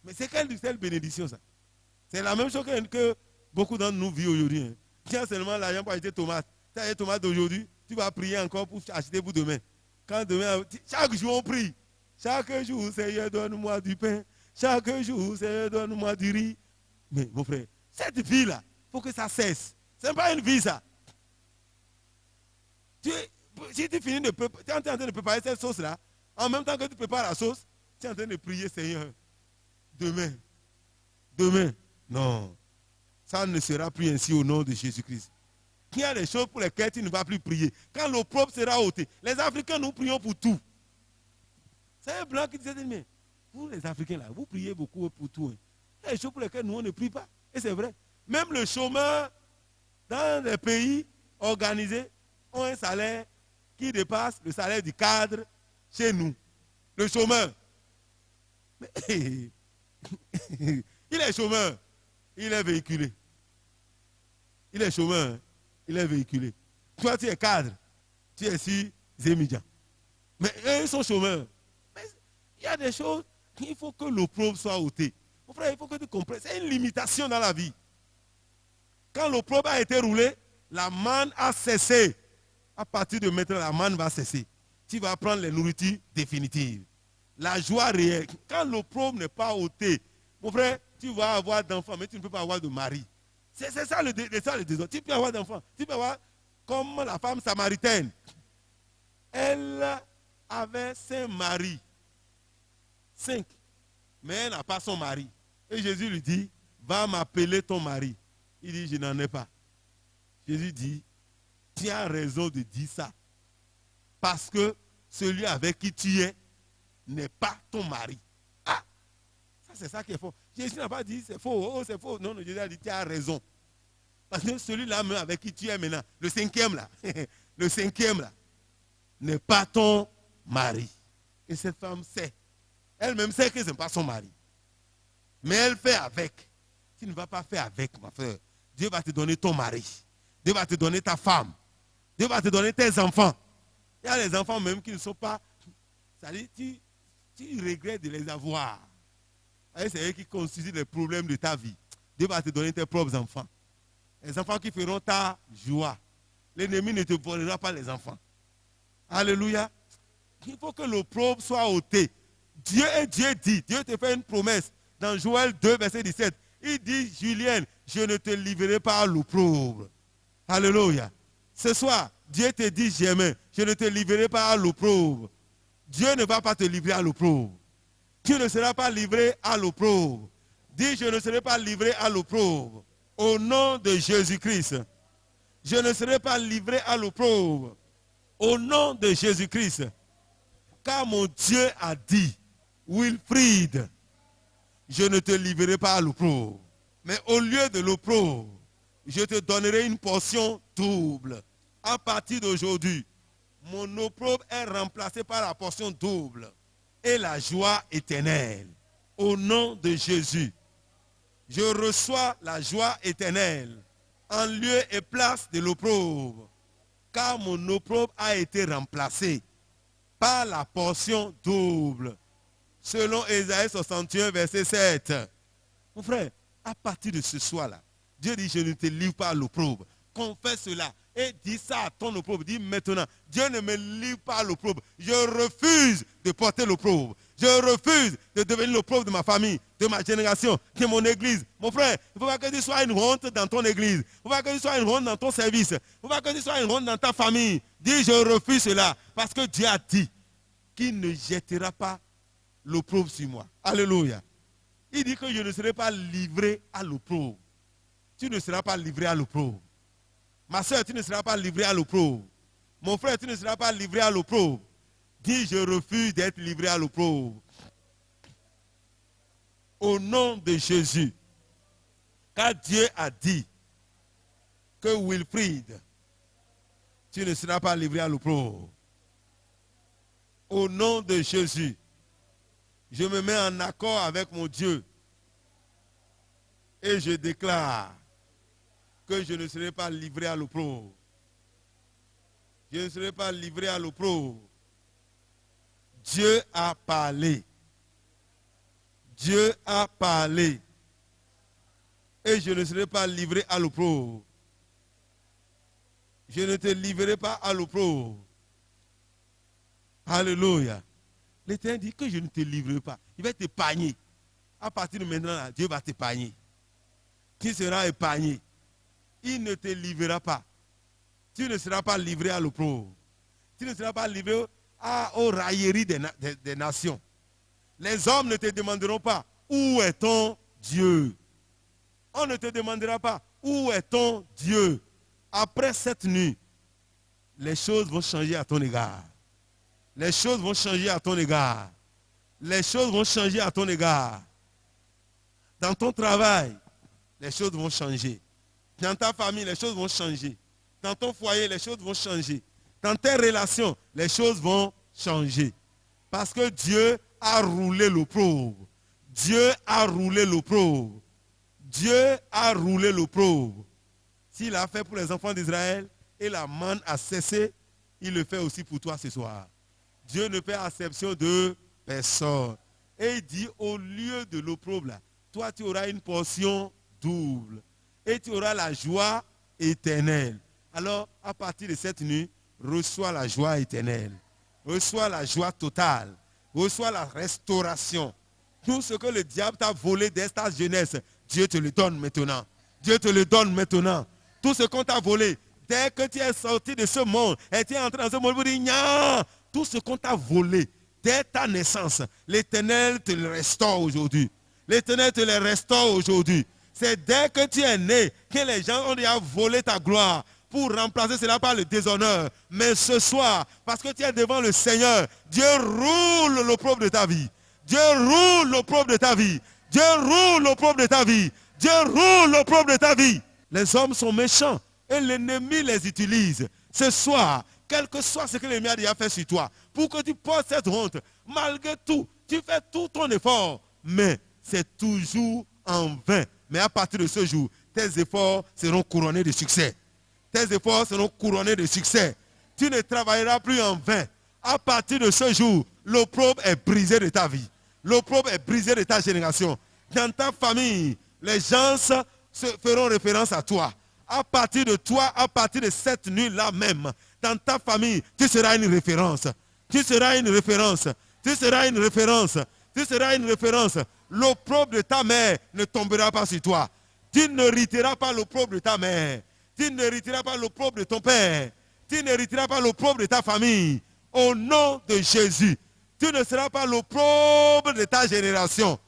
Mais c'est quelle bénédiction ça? C'est la même chose que beaucoup d'entre nous vivent aujourd'hui. Hein. Tiens seulement l'argent pour acheter tomates. Tu as des tomates d'aujourd'hui, tu vas prier encore pour acheter pour demain. Quand demain, chaque jour on prie. Chaque jour, Seigneur, donne-moi du pain. Chaque jour, Seigneur, donne-moi du riz. Mais mon frère, cette vie-là, il faut que ça cesse. Ce n'est pas une vie ça. Si tu finis tu es en train de préparer cette sauce-là, en même temps que tu prépares la sauce, tu es en train de prier, Seigneur, demain. Non. Ça ne sera plus ainsi au nom de Jésus-Christ. Il y a des choses pour lesquelles tu ne vas plus prier. Quand l'opprobre sera ôté, les Africains, nous prions pour tout. C'est un blanc qui disait, mais vous les Africains là, vous priez beaucoup pour tout. Hein. Il y a des choses pour lesquelles nous on ne prie pas. Et c'est vrai. Même le chômeur dans les pays organisés ont un salaire qui dépasse le salaire du cadre chez nous. Le chômeur. Mais, il est chômeur. Il est véhiculé. Il est chômeur. Il est véhiculé. Toi, tu es cadre. Tu es sur Zémidjan. Mais eux, ils sont chômeurs. Mais il y a des choses, il faut que l'opprobre soit ôté. Mon frère, il faut que tu comprennes. C'est une limitation dans la vie. Quand l'opprobre a été roulé, la manne a cessé. À partir de maintenant, la manne va cesser. Tu vas prendre les nourritures définitives. La joie réelle. Quand l'opprobre n'est pas ôté, mon frère, tu vas avoir d'enfants, mais tu ne peux pas avoir de mari. C'est ça le désordre. Tu peux avoir d'enfants. Tu peux avoir comme la femme samaritaine. Elle avait 5 maris. 5. Mais elle n'a pas son mari. Et Jésus lui dit, va m'appeler ton mari. Il dit, je n'en ai pas. Jésus dit, tu as raison de dire ça. Parce que celui avec qui tu es n'est pas ton mari. Ah, ça c'est ça qui est faux. Jésus n'a pas dit c'est faux, oh c'est faux. Non, Jésus a dit tu as raison. Parce que celui-là même avec qui tu es maintenant, le 5e là, le 5e là, n'est pas ton mari. Et cette femme sait. Elle-même sait que ce n'est pas son mari. Mais elle fait avec. Tu ne vas pas faire avec, ma frère. Dieu va te donner ton mari. Dieu va te donner ta femme. Dieu va te donner tes enfants. Il y a les enfants même qui ne sont pas. C'est-à-dire, tu regrettes de les avoir. C'est eux qui constituent les problèmes de ta vie. Dieu va te donner tes propres enfants. Les enfants qui feront ta joie. L'ennemi ne te volera pas les enfants. Alléluia. Il faut que l'opprobre soit ôté. Dieu dit, Dieu te fait une promesse dans Joël 2, verset 17. Il dit, Julien, je ne te livrerai pas à l'opprobre. Alléluia. Ce soir, Dieu te dit, Germain, je ne te livrerai pas à l'opprobre. Dieu ne va pas te livrer à l'opprobre. Tu ne seras pas livré à l'opprobre. Dis, je ne serai pas livré à l'opprobre. Au nom de Jésus-Christ. Je ne serai pas livré à l'opprobre. Au nom de Jésus-Christ. Car mon Dieu a dit, Wilfried, je ne te livrerai pas à l'opprobre. Mais au lieu de l'opprobre, je te donnerai une portion double. À partir d'aujourd'hui, mon opprobre est remplacé par la portion double et la joie éternelle. Au nom de Jésus, je reçois la joie éternelle en lieu et place de l'opprobre, car mon opprobre a été remplacé par la portion double. Selon Ésaïe 61, verset 7. Mon frère, à partir de ce soir-là, Dieu dit, je ne te livre pas à l'opprobre. Confesse cela et dis ça à ton opprobre. Dis maintenant, Dieu ne me livre pas à l'opprobre. Je refuse de porter l'opprobre. Je refuse de devenir l'opprobre de ma famille, de ma génération, de mon église. Mon frère, il ne faut pas que tu sois une honte dans ton église. Il ne faut pas que tu sois une honte dans ton service. Il ne faut pas que tu sois une honte dans ta famille. Dis, je refuse cela. Parce que Dieu a dit qu'il ne jettera pas l'opprobre sur moi. Alléluia. Il dit que je ne serai pas livré à l'opprobre. Tu ne seras pas livré à l'opprobre. Ma soeur, tu ne seras pas livré à l'opprobre. Mon frère, tu ne seras pas livré à l'opprobre. Dis, je refuse d'être livré à l'opprobre. Au nom de Jésus. Car Dieu a dit que Wilfrid, tu ne seras pas livré à l'opprobre. Au nom de Jésus, je me mets en accord avec mon Dieu et je déclare que je ne serai pas livré à l'opprobre. Je ne serai pas livré à l'opprobre. Dieu a parlé. Dieu a parlé. Et je ne serai pas livré à l'opprobre. Je ne te livrerai pas à l'opprobre. Alléluia. L'Éternel dit que je ne te livrerai pas. Il va t'épargner. À partir de maintenant, là, Dieu va t'épargner. Tu seras épargné. Il ne te livrera pas. Tu ne seras pas livré à l'opprobre. Tu ne seras pas livré aux railleries des nations. Les hommes ne te demanderont pas où est ton Dieu. On ne te demandera pas où est ton Dieu. Après cette nuit, les choses vont changer à ton égard. Les choses vont changer à ton égard. Les choses vont changer à ton égard. Dans ton travail, les choses vont changer. Dans ta famille, les choses vont changer. Dans ton foyer, les choses vont changer. Dans tes relations, les choses vont changer. Parce que Dieu a roulé l'opprobre. Dieu a roulé l'opprobre. Dieu a roulé l'opprobre. S'il a fait pour les enfants d'Israël et la manne a cessé, il le fait aussi pour toi ce soir. Dieu ne fait acception de personne. Et il dit, au lieu de l'opprobre, là, toi tu auras une portion double. Et tu auras la joie éternelle. Alors, à partir de cette nuit, reçois la joie éternelle. Reçois la joie totale. Reçois la restauration. Tout ce que le diable t'a volé dès ta jeunesse, Dieu te le donne maintenant. Dieu te le donne maintenant. Tout ce qu'on t'a volé, dès que tu es sorti de ce monde, et tu es entré dans ce monde, vous dites, tout ce qu'on t'a volé, dès ta naissance, l'Éternel te le restaure aujourd'hui. L'Éternel te le restaure aujourd'hui. C'est dès que tu es né que les gens ont déjà volé ta gloire pour remplacer cela par le déshonneur. Mais ce soir, parce que tu es devant le Seigneur, Dieu roule l'opprobre de ta vie. Dieu roule l'opprobre de ta vie. Dieu roule l'opprobre de ta vie. Dieu roule l'opprobre de ta vie. Les hommes sont méchants et l'ennemi les utilise. Ce soir, quel que soit ce que l'ennemi a déjà fait sur toi, pour que tu portes cette honte, malgré tout, tu fais tout ton effort, mais c'est toujours en vain. Mais à partir de ce jour, tes efforts seront couronnés de succès. Tes efforts seront couronnés de succès. Tu ne travailleras plus en vain. À partir de ce jour, l'opprobre est brisé de ta vie. L'opprobre est brisé de ta génération. Dans ta famille, les gens se feront référence à toi. À partir de toi, à partir de cette nuit-là même, dans ta famille, tu seras une référence. Tu seras une référence. Tu seras une référence. Tu seras une référence. L'opprobre de ta mère ne tombera pas sur toi. Tu n'hériteras pas l'opprobre de ta mère. Tu n'hériteras pas l'opprobre de ton père. Tu n'hériteras pas l'opprobre de ta famille. Au nom de Jésus, tu ne seras pas l'opprobre de ta génération.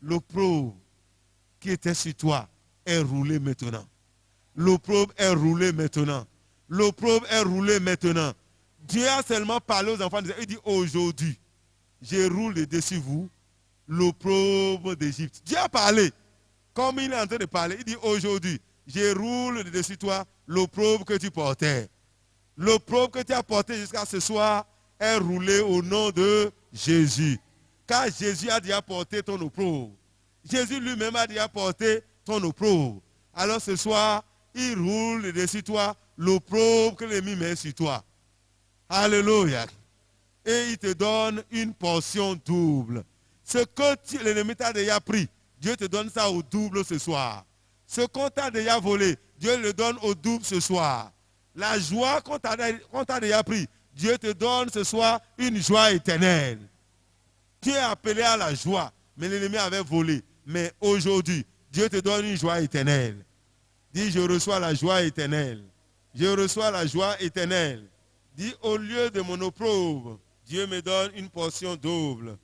L'opprobre qui était sur toi est roulé maintenant. L'opprobre est roulé maintenant. L'opprobre est roulé maintenant. Dieu a seulement parlé aux enfants d'Israël. Il dit aujourd'hui, je roule dessus vous l'opprobre d'Égypte. Dieu a parlé. Comme il est en train de parler, il dit aujourd'hui, je roule de dessus toi l'opprobre que tu portais. L'opprobre que tu as porté jusqu'à ce soir est roulé au nom de Jésus. Car Jésus a déjà porté ton opprobre. Jésus lui-même a déjà porté ton opprobre. Alors ce soir, il roule dessus toi l'opprobre que l'ennemi met sur toi. Alléluia. Et il te donne une portion double. Ce que l'ennemi t'a déjà pris, Dieu te donne ça au double ce soir. Ce qu'on t'a déjà volé, Dieu le donne au double ce soir. La joie qu'on t'a déjà pris, Dieu te donne ce soir une joie éternelle. Tu es appelé à la joie, mais l'ennemi avait volé. Mais aujourd'hui, Dieu te donne une joie éternelle. Dis, je reçois la joie éternelle. Je reçois la joie éternelle. Dis, au lieu de mon opprobre, Dieu me donne une portion double.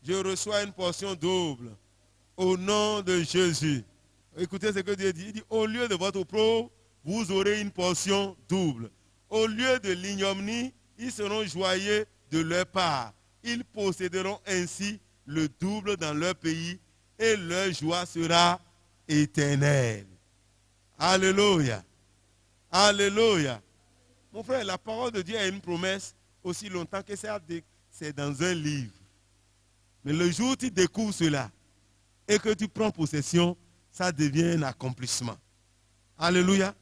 Je reçois une portion double. Au nom de Jésus. Écoutez ce que Dieu dit. Il dit, au lieu de votre opprobre, vous aurez une portion double. Au lieu de l'ignominie, ils seront joyeux de leur part. Ils posséderont ainsi le double dans leur pays et leur joie sera éternelle. Alléluia. Alléluia. Mon frère, la parole de Dieu a une promesse aussi longtemps que c'est dans un livre. Mais le jour où tu découvres cela et que tu prends possession, ça devient un accomplissement. Alléluia.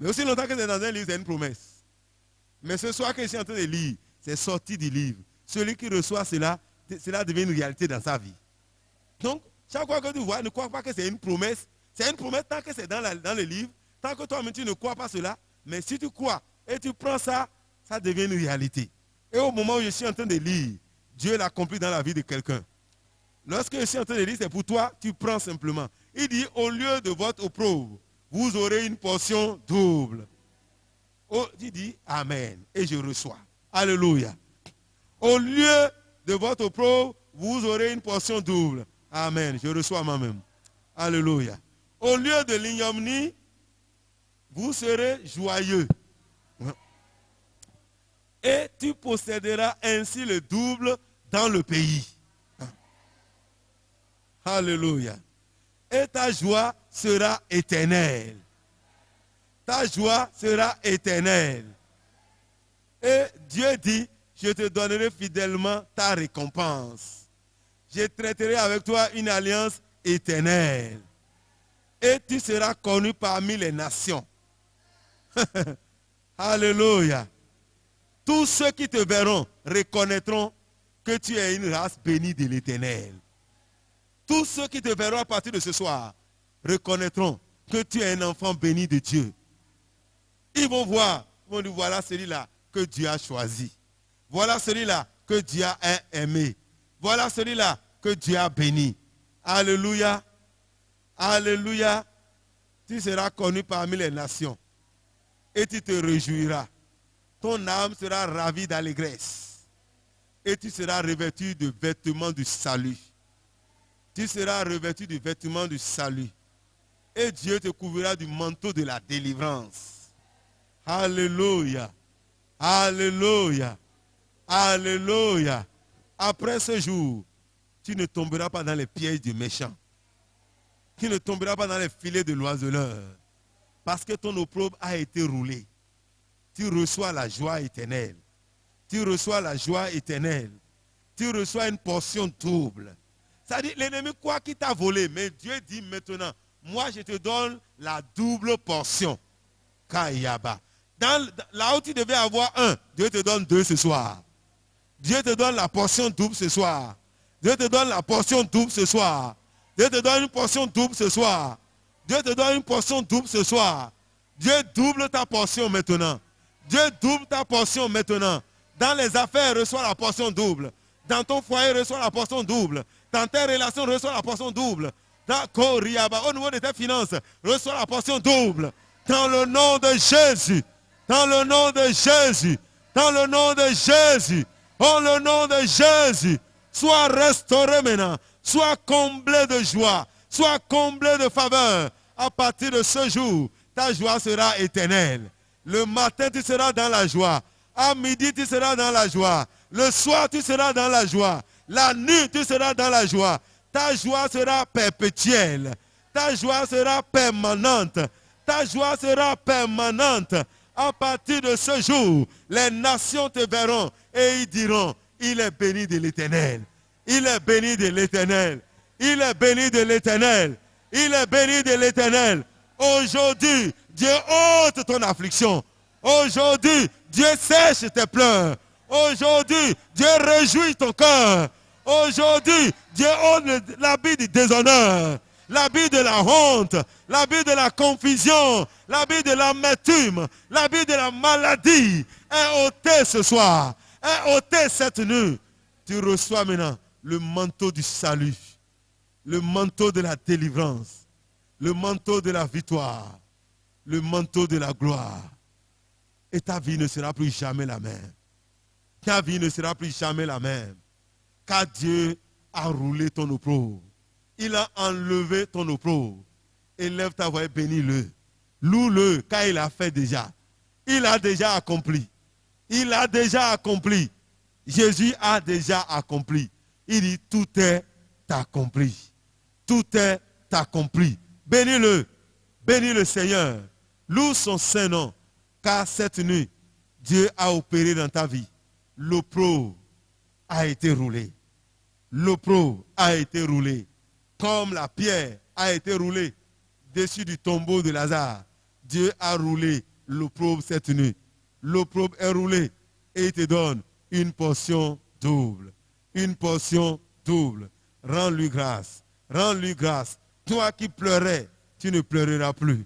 Mais aussi longtemps que c'est dans un livre, c'est une promesse. Mais ce soir que je suis en train de lire, c'est sorti du livre. Celui qui reçoit cela, cela devient une réalité dans sa vie. Donc, chaque fois que tu vois, ne crois pas que c'est une promesse. C'est une promesse tant que c'est dans le livre, tant que toi-même tu ne crois pas cela. Mais si tu crois et tu prends ça, ça devient une réalité. Et au moment où je suis en train de lire, Dieu l'accomplit dans la vie de quelqu'un. Lorsque je suis en train de lire, c'est pour toi, tu prends simplement. Il dit, au lieu de votre opprobre, vous aurez une portion double. Oh, tu dis Amen. Et je reçois. Alléluia. Au lieu de votre opprobre, vous aurez une portion double. Amen. Je reçois moi-même. Alléluia. Au lieu de l'ignominie, vous serez joyeux. Et tu posséderas ainsi le double dans le pays. Alléluia. Et ta joie sera éternelle. Ta joie sera éternelle. Et Dieu dit, je te donnerai fidèlement ta récompense. Je traiterai avec toi une alliance éternelle. Et tu seras connu parmi les nations. Alléluia. Tous ceux qui te verront reconnaîtront que tu es une race bénie de l'Éternel. Tous ceux qui te verront à partir de ce soir reconnaîtront que tu es un enfant béni de Dieu. Ils vont voir, ils vont dire, voilà celui-là que Dieu a choisi. Voilà celui-là que Dieu a aimé. Voilà celui-là que Dieu a béni. Alléluia. Alléluia. Tu seras connu parmi les nations. Et tu te réjouiras. Ton âme sera ravie d'allégresse. Et tu seras revêtu de vêtements du salut. Tu seras revêtu du vêtement du salut. Et Dieu te couvrira du manteau de la délivrance. Alléluia. Alléluia. Alléluia. Après ce jour, tu ne tomberas pas dans les pièges du méchant. Tu ne tomberas pas dans les filets de l'oiseleur. Parce que ton opprobre a été roulé. Tu reçois la joie éternelle. Tu reçois la joie éternelle. Tu reçois une portion double. C'est-à-dire, l'ennemi croit qu'il t'a volé. Mais Dieu dit maintenant, moi je te donne la double portion. Kayaba. Là où tu devais avoir un, Dieu te donne deux ce soir. Dieu te donne la portion double ce soir. Dieu te donne la portion double ce soir. Dieu te donne une portion double ce soir. Dieu te donne une portion double ce soir. Dieu double ta portion maintenant. Dieu double ta portion maintenant. Dans les affaires, reçois la portion double. Dans ton foyer, reçois la portion double. Dans tes relations, reçois la portion double. Au niveau de tes finances, reçois la portion double. Dans le nom de Jésus. Dans le nom de Jésus. Dans le nom de Jésus. Oh, le nom de Jésus. Sois restauré maintenant. Sois comblé de joie. Sois comblé de faveur. À partir de ce jour, ta joie sera éternelle. Le matin, tu seras dans la joie. À midi, tu seras dans la joie. Le soir, tu seras dans la joie. La nuit, tu seras dans la joie. Ta joie sera perpétuelle. Ta joie sera permanente. Ta joie sera permanente. À partir de ce jour, les nations te verront et ils diront, il est béni de l'Éternel. Il est béni de l'Éternel. Il est béni de l'Éternel. Il est béni de l'Éternel. Aujourd'hui, Dieu ôte ton affliction. Aujourd'hui, Dieu sèche tes pleurs. Aujourd'hui, Dieu réjouit ton cœur. Aujourd'hui, Dieu ôte l'habit du déshonneur, l'habit de la honte, l'habit de la confusion, l'habit de l'amertume, l'habit de la maladie est ôté ce soir, est ôté cette nuit. Tu reçois maintenant le manteau du salut, le manteau de la délivrance, le manteau de la victoire, le manteau de la gloire. Et ta vie ne sera plus jamais la même. Ta vie ne sera plus jamais la même. Car Dieu a roulé ton opprobre. Il a enlevé ton opprobre. Élève ta voix et bénis-le. Loue-le, car il a fait déjà. Il a déjà accompli. Il a déjà accompli. Jésus a déjà accompli. Il dit, tout est accompli. Tout est accompli. Bénis-le. Bénis le Seigneur. Loue son saint nom. Car cette nuit, Dieu a opéré dans ta vie. L'opprobre a été roulé. L'opprobre a été roulé. Comme la pierre a été roulée dessus du tombeau de Lazare. Dieu a roulé l'opprobre cette nuit. L'opprobre est roulé et il te donne une portion double. Une portion double. Rends-lui grâce. Rends-lui grâce. Toi qui pleurais, tu ne pleureras plus.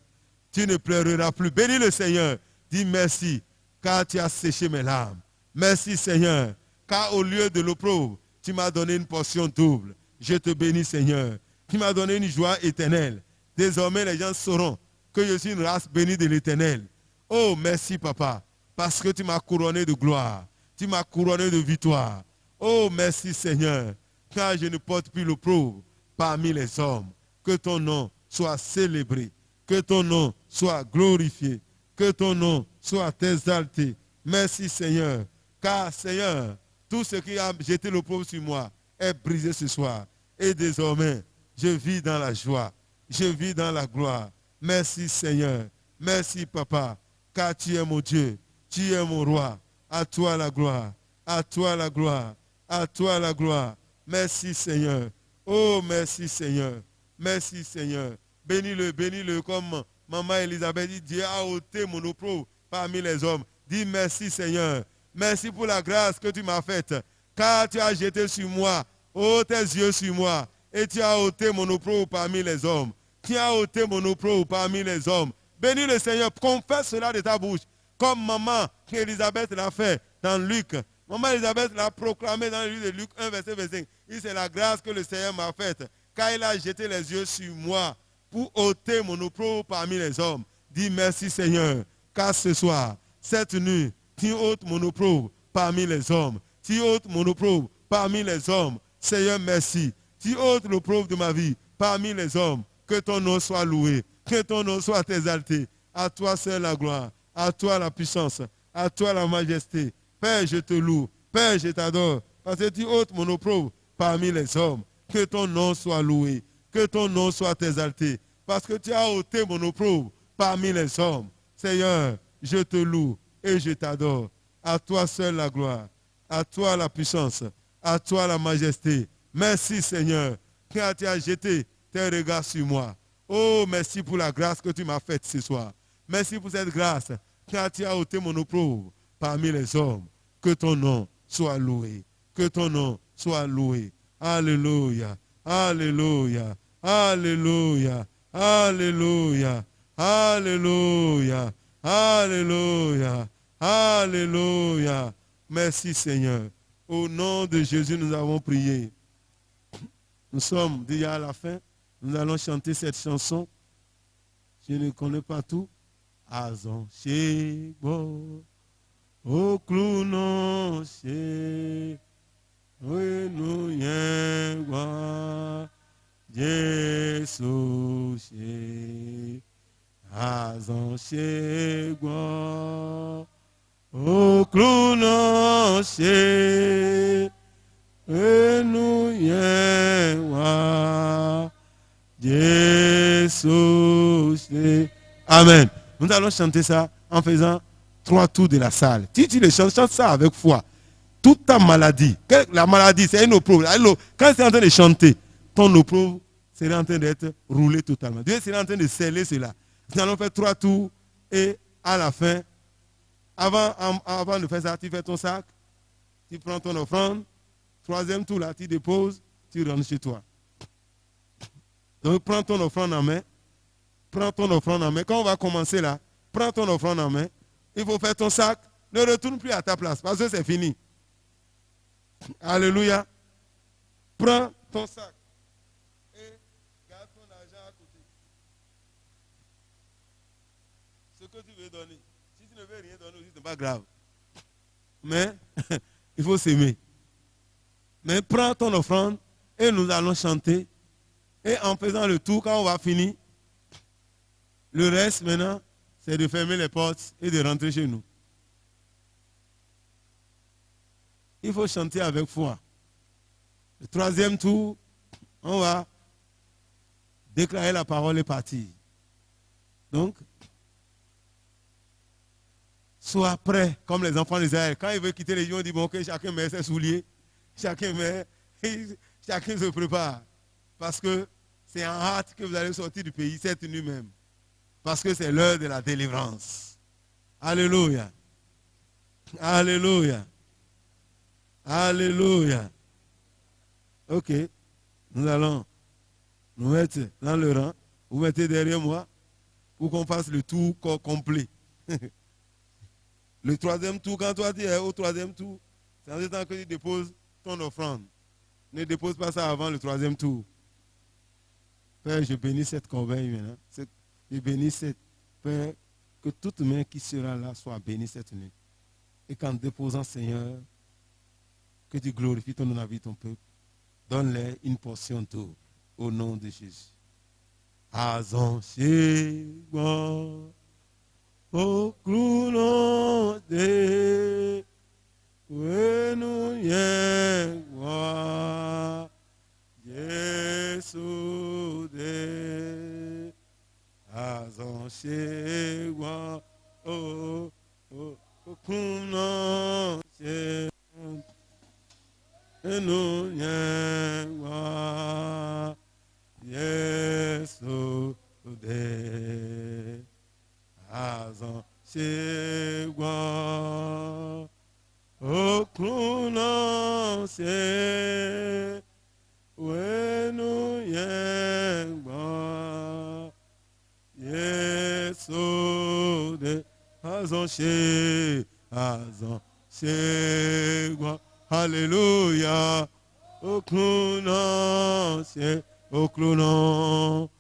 Tu ne pleureras plus. Bénis le Seigneur. Dis merci, car tu as séché mes larmes. Merci Seigneur, car au lieu de l'opprobre, tu m'as donné une portion double. Je te bénis Seigneur. Tu m'as donné une joie éternelle. Désormais les gens sauront que je suis une race bénie de l'Éternel. Oh merci Papa, parce que tu m'as couronné de gloire. Tu m'as couronné de victoire. Oh merci Seigneur, car je ne porte plus l'opprobre parmi les hommes. Que ton nom soit célébré. Que ton nom soit glorifié. Que ton nom soit exalté. Merci Seigneur. Car Seigneur, tout ce qui a jeté l'opprobre sur moi est brisé ce soir. Et désormais, je vis dans la joie. Je vis dans la gloire. Merci Seigneur. Merci Papa. Car tu es mon Dieu. Tu es mon roi. À toi la gloire. À toi la gloire. À toi la gloire. Merci Seigneur. Oh merci Seigneur. Merci Seigneur. Bénis-le comme Maman Elisabeth dit, Dieu a ôté mon opprobre parmi les hommes. Dis merci Seigneur. Merci pour la grâce que tu m'as faite. Car tu as jeté sur moi, oh tes yeux sur moi. Et tu as ôté mon opprobre parmi les hommes. Tu as ôté mon opprobre parmi les hommes. Bénis le Seigneur. Confesse cela de ta bouche. Comme maman Elisabeth l'a fait dans Luc. Maman Elisabeth l'a proclamé dans le livre de Luc 1, verset 25. C'est la grâce que le Seigneur m'a faite. Car il a jeté les yeux sur moi pour ôter mon opprobre parmi les hommes. Dis merci Seigneur, car ce soir, cette nuit, tu ôtes mon opprobre parmi les hommes. Tu ôtes mon opprobre parmi les hommes. Seigneur, merci. Tu ôtes l'opprobre de ma vie parmi les hommes. Que ton nom soit loué, que ton nom soit exalté. À toi seul la gloire, à toi la puissance, à toi la majesté. Père, je te loue. Père, je t'adore. Parce que tu ôtes mon opprobre parmi les hommes. Que ton nom soit loué. Que ton nom soit exalté. Parce que tu as ôté mon opprobre parmi les hommes. Seigneur, je te loue et je t'adore. À toi seul la gloire. À toi la puissance. À toi la majesté. Merci Seigneur, car tu as jeté tes regards sur moi. Oh, merci pour la grâce que tu m'as faite ce soir. Merci pour cette grâce, car tu as ôté mon opprobre parmi les hommes. Que ton nom soit loué. Que ton nom soit loué. Alléluia. Alléluia. Alléluia. Alléluia. Alléluia. Alléluia. Alléluia. Merci Seigneur. Au nom de Jésus, nous avons prié. Nous sommes déjà à la fin. Nous allons chanter cette chanson. Je ne connais pas tout. Azon Shebo. O clounon Shebo. Oui, nous y Jésus Shebo. Azon Shebo. O clounon Shebo. Et nous y Jésus. Amen. Nous allons chanter ça en faisant 3 tours de la salle. Si tu le chantes, chante ça avec foi. Toute ta maladie, la maladie, c'est une opprobre. Quand tu es en train de chanter, ton opprobre serait en train d'être roulé totalement. Dieu serait en train de sceller cela. Nous allons faire 3 tours et à la fin, avant de faire ça, tu fais ton sac, tu prends ton offrande. 3e tour là, tu déposes, tu rentres chez toi. Donc prends ton offrande en main. Prends ton offrande en main. Quand on va commencer là, prends ton offrande en main. Il faut faire ton sac. Ne retourne plus à ta place parce que c'est fini. Alléluia. Prends ton sac et garde ton argent à côté. Ce que tu veux donner. Si tu ne veux rien donner aussi, ce n'est pas grave. Mais il faut s'aimer. Mais prends ton offrande et nous allons chanter. Et en faisant le tour, quand on va finir, le reste maintenant, c'est de fermer les portes et de rentrer chez nous. Il faut chanter avec foi. Le 3e tour, on va déclarer la parole et partir. Donc, sois prêt, comme les enfants d'Israël. Quand ils veulent quitter les lions, ils disent, bon, ok, chacun met ses souliers, chacun se prépare. Parce que c'est en hâte que vous allez sortir du pays cette nuit même. Parce que c'est l'heure de la délivrance. Alléluia. Alléluia. Alléluia. Ok. Nous allons nous mettre dans le rang. Vous mettez derrière moi pour qu'on fasse le tour complet. Le 3e tour, quand toi tu es au 3e tour, c'est en ce temps que tu déposes ton offrande. Ne dépose pas ça avant le 3e tour. Père, je bénis cette corbeille maintenant. Je bénis cette Père, que toute main qui sera là soit bénie cette nuit. Et qu'en déposant, Seigneur, que tu glorifies ton nom dans la vie de ton peuple. Donne-leur une portion d'eau au nom de Jésus. Azon Shigwa, O Kluno de Wenu Yengwa, Yesu de Azon Shigwa, O Kluno de Wenu Yengwa, Yesu de Azon Shigwa, O Kluno se Wenu Yengwa, Yesu de Azon Shigwa. Alléluia. O Kluno se O Kluno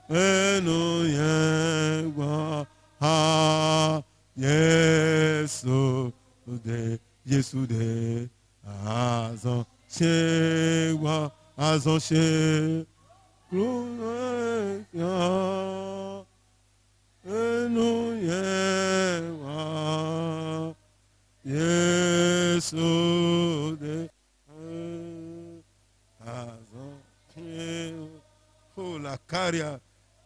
Wenu Yengwa, Yesu de Azon Shigwa, Azon Shigwa, Wenu Yengwa, Yesu de Azon Shigwa. Oh la caria,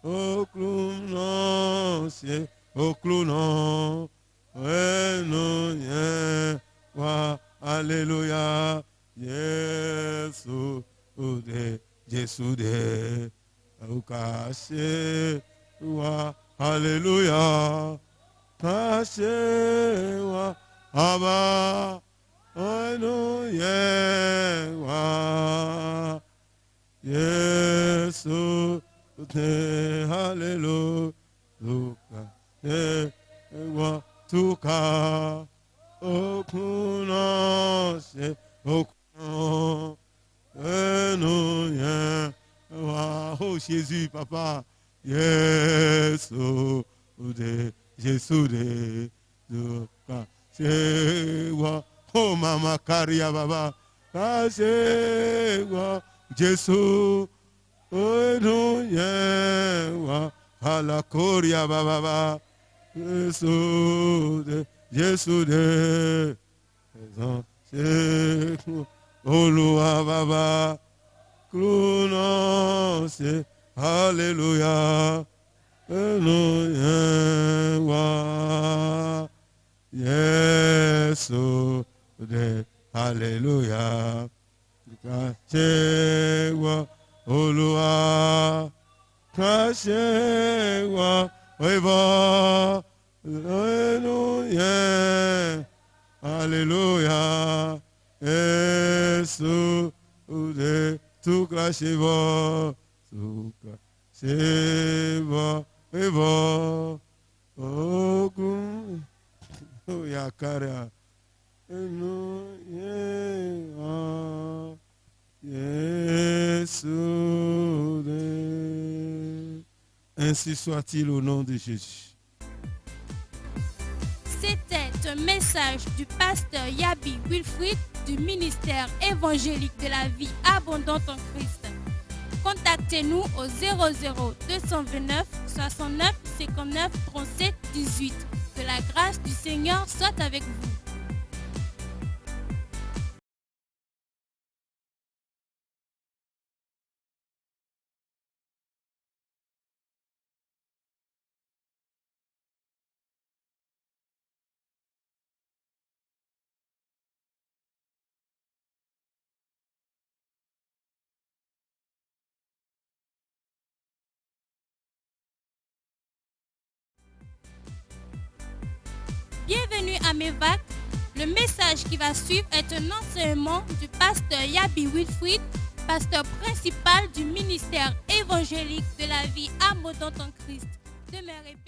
O Kluno se O Kluno Wenu Yengwa. Alléluia. Yesu de Ukashe wa. Alléluia. Kashe wa Aba Wenu Yengwa, Yesu te Hallelujah, te wa tuka okuno se okuno Wenu Yengwa. Oh Jésus, Papa, Yesu de tuka se wa. Oh Mama Karia Baba, Kashewa, Jesu, Wenu Yengwa, Halakoria Baba, Jesu de, Olua Baba, Kluno se, Alléluia, Hallelujah. Yes, oh, hallelujah. Kashewa, Olua, Kashewa, Eva, Hallelujah, Hallelujah. Yes, oh, tu Kashewa, tu Kashewa, Eva, oh, oh, Yakara. Ainsi soit-il au nom de Jésus. C'était un message du pasteur Yabi Wilfrid du ministère évangélique de la vie abondante en Christ. Contactez-nous au 00 229 69 59 37 18. Que la grâce du Seigneur soit avec vous. Bienvenue à Mevac. Le message qui va suivre est un enseignement du pasteur Yabi Wilfrid, pasteur principal du ministère évangélique de la vie abondante en Christ. Demeurez bénis.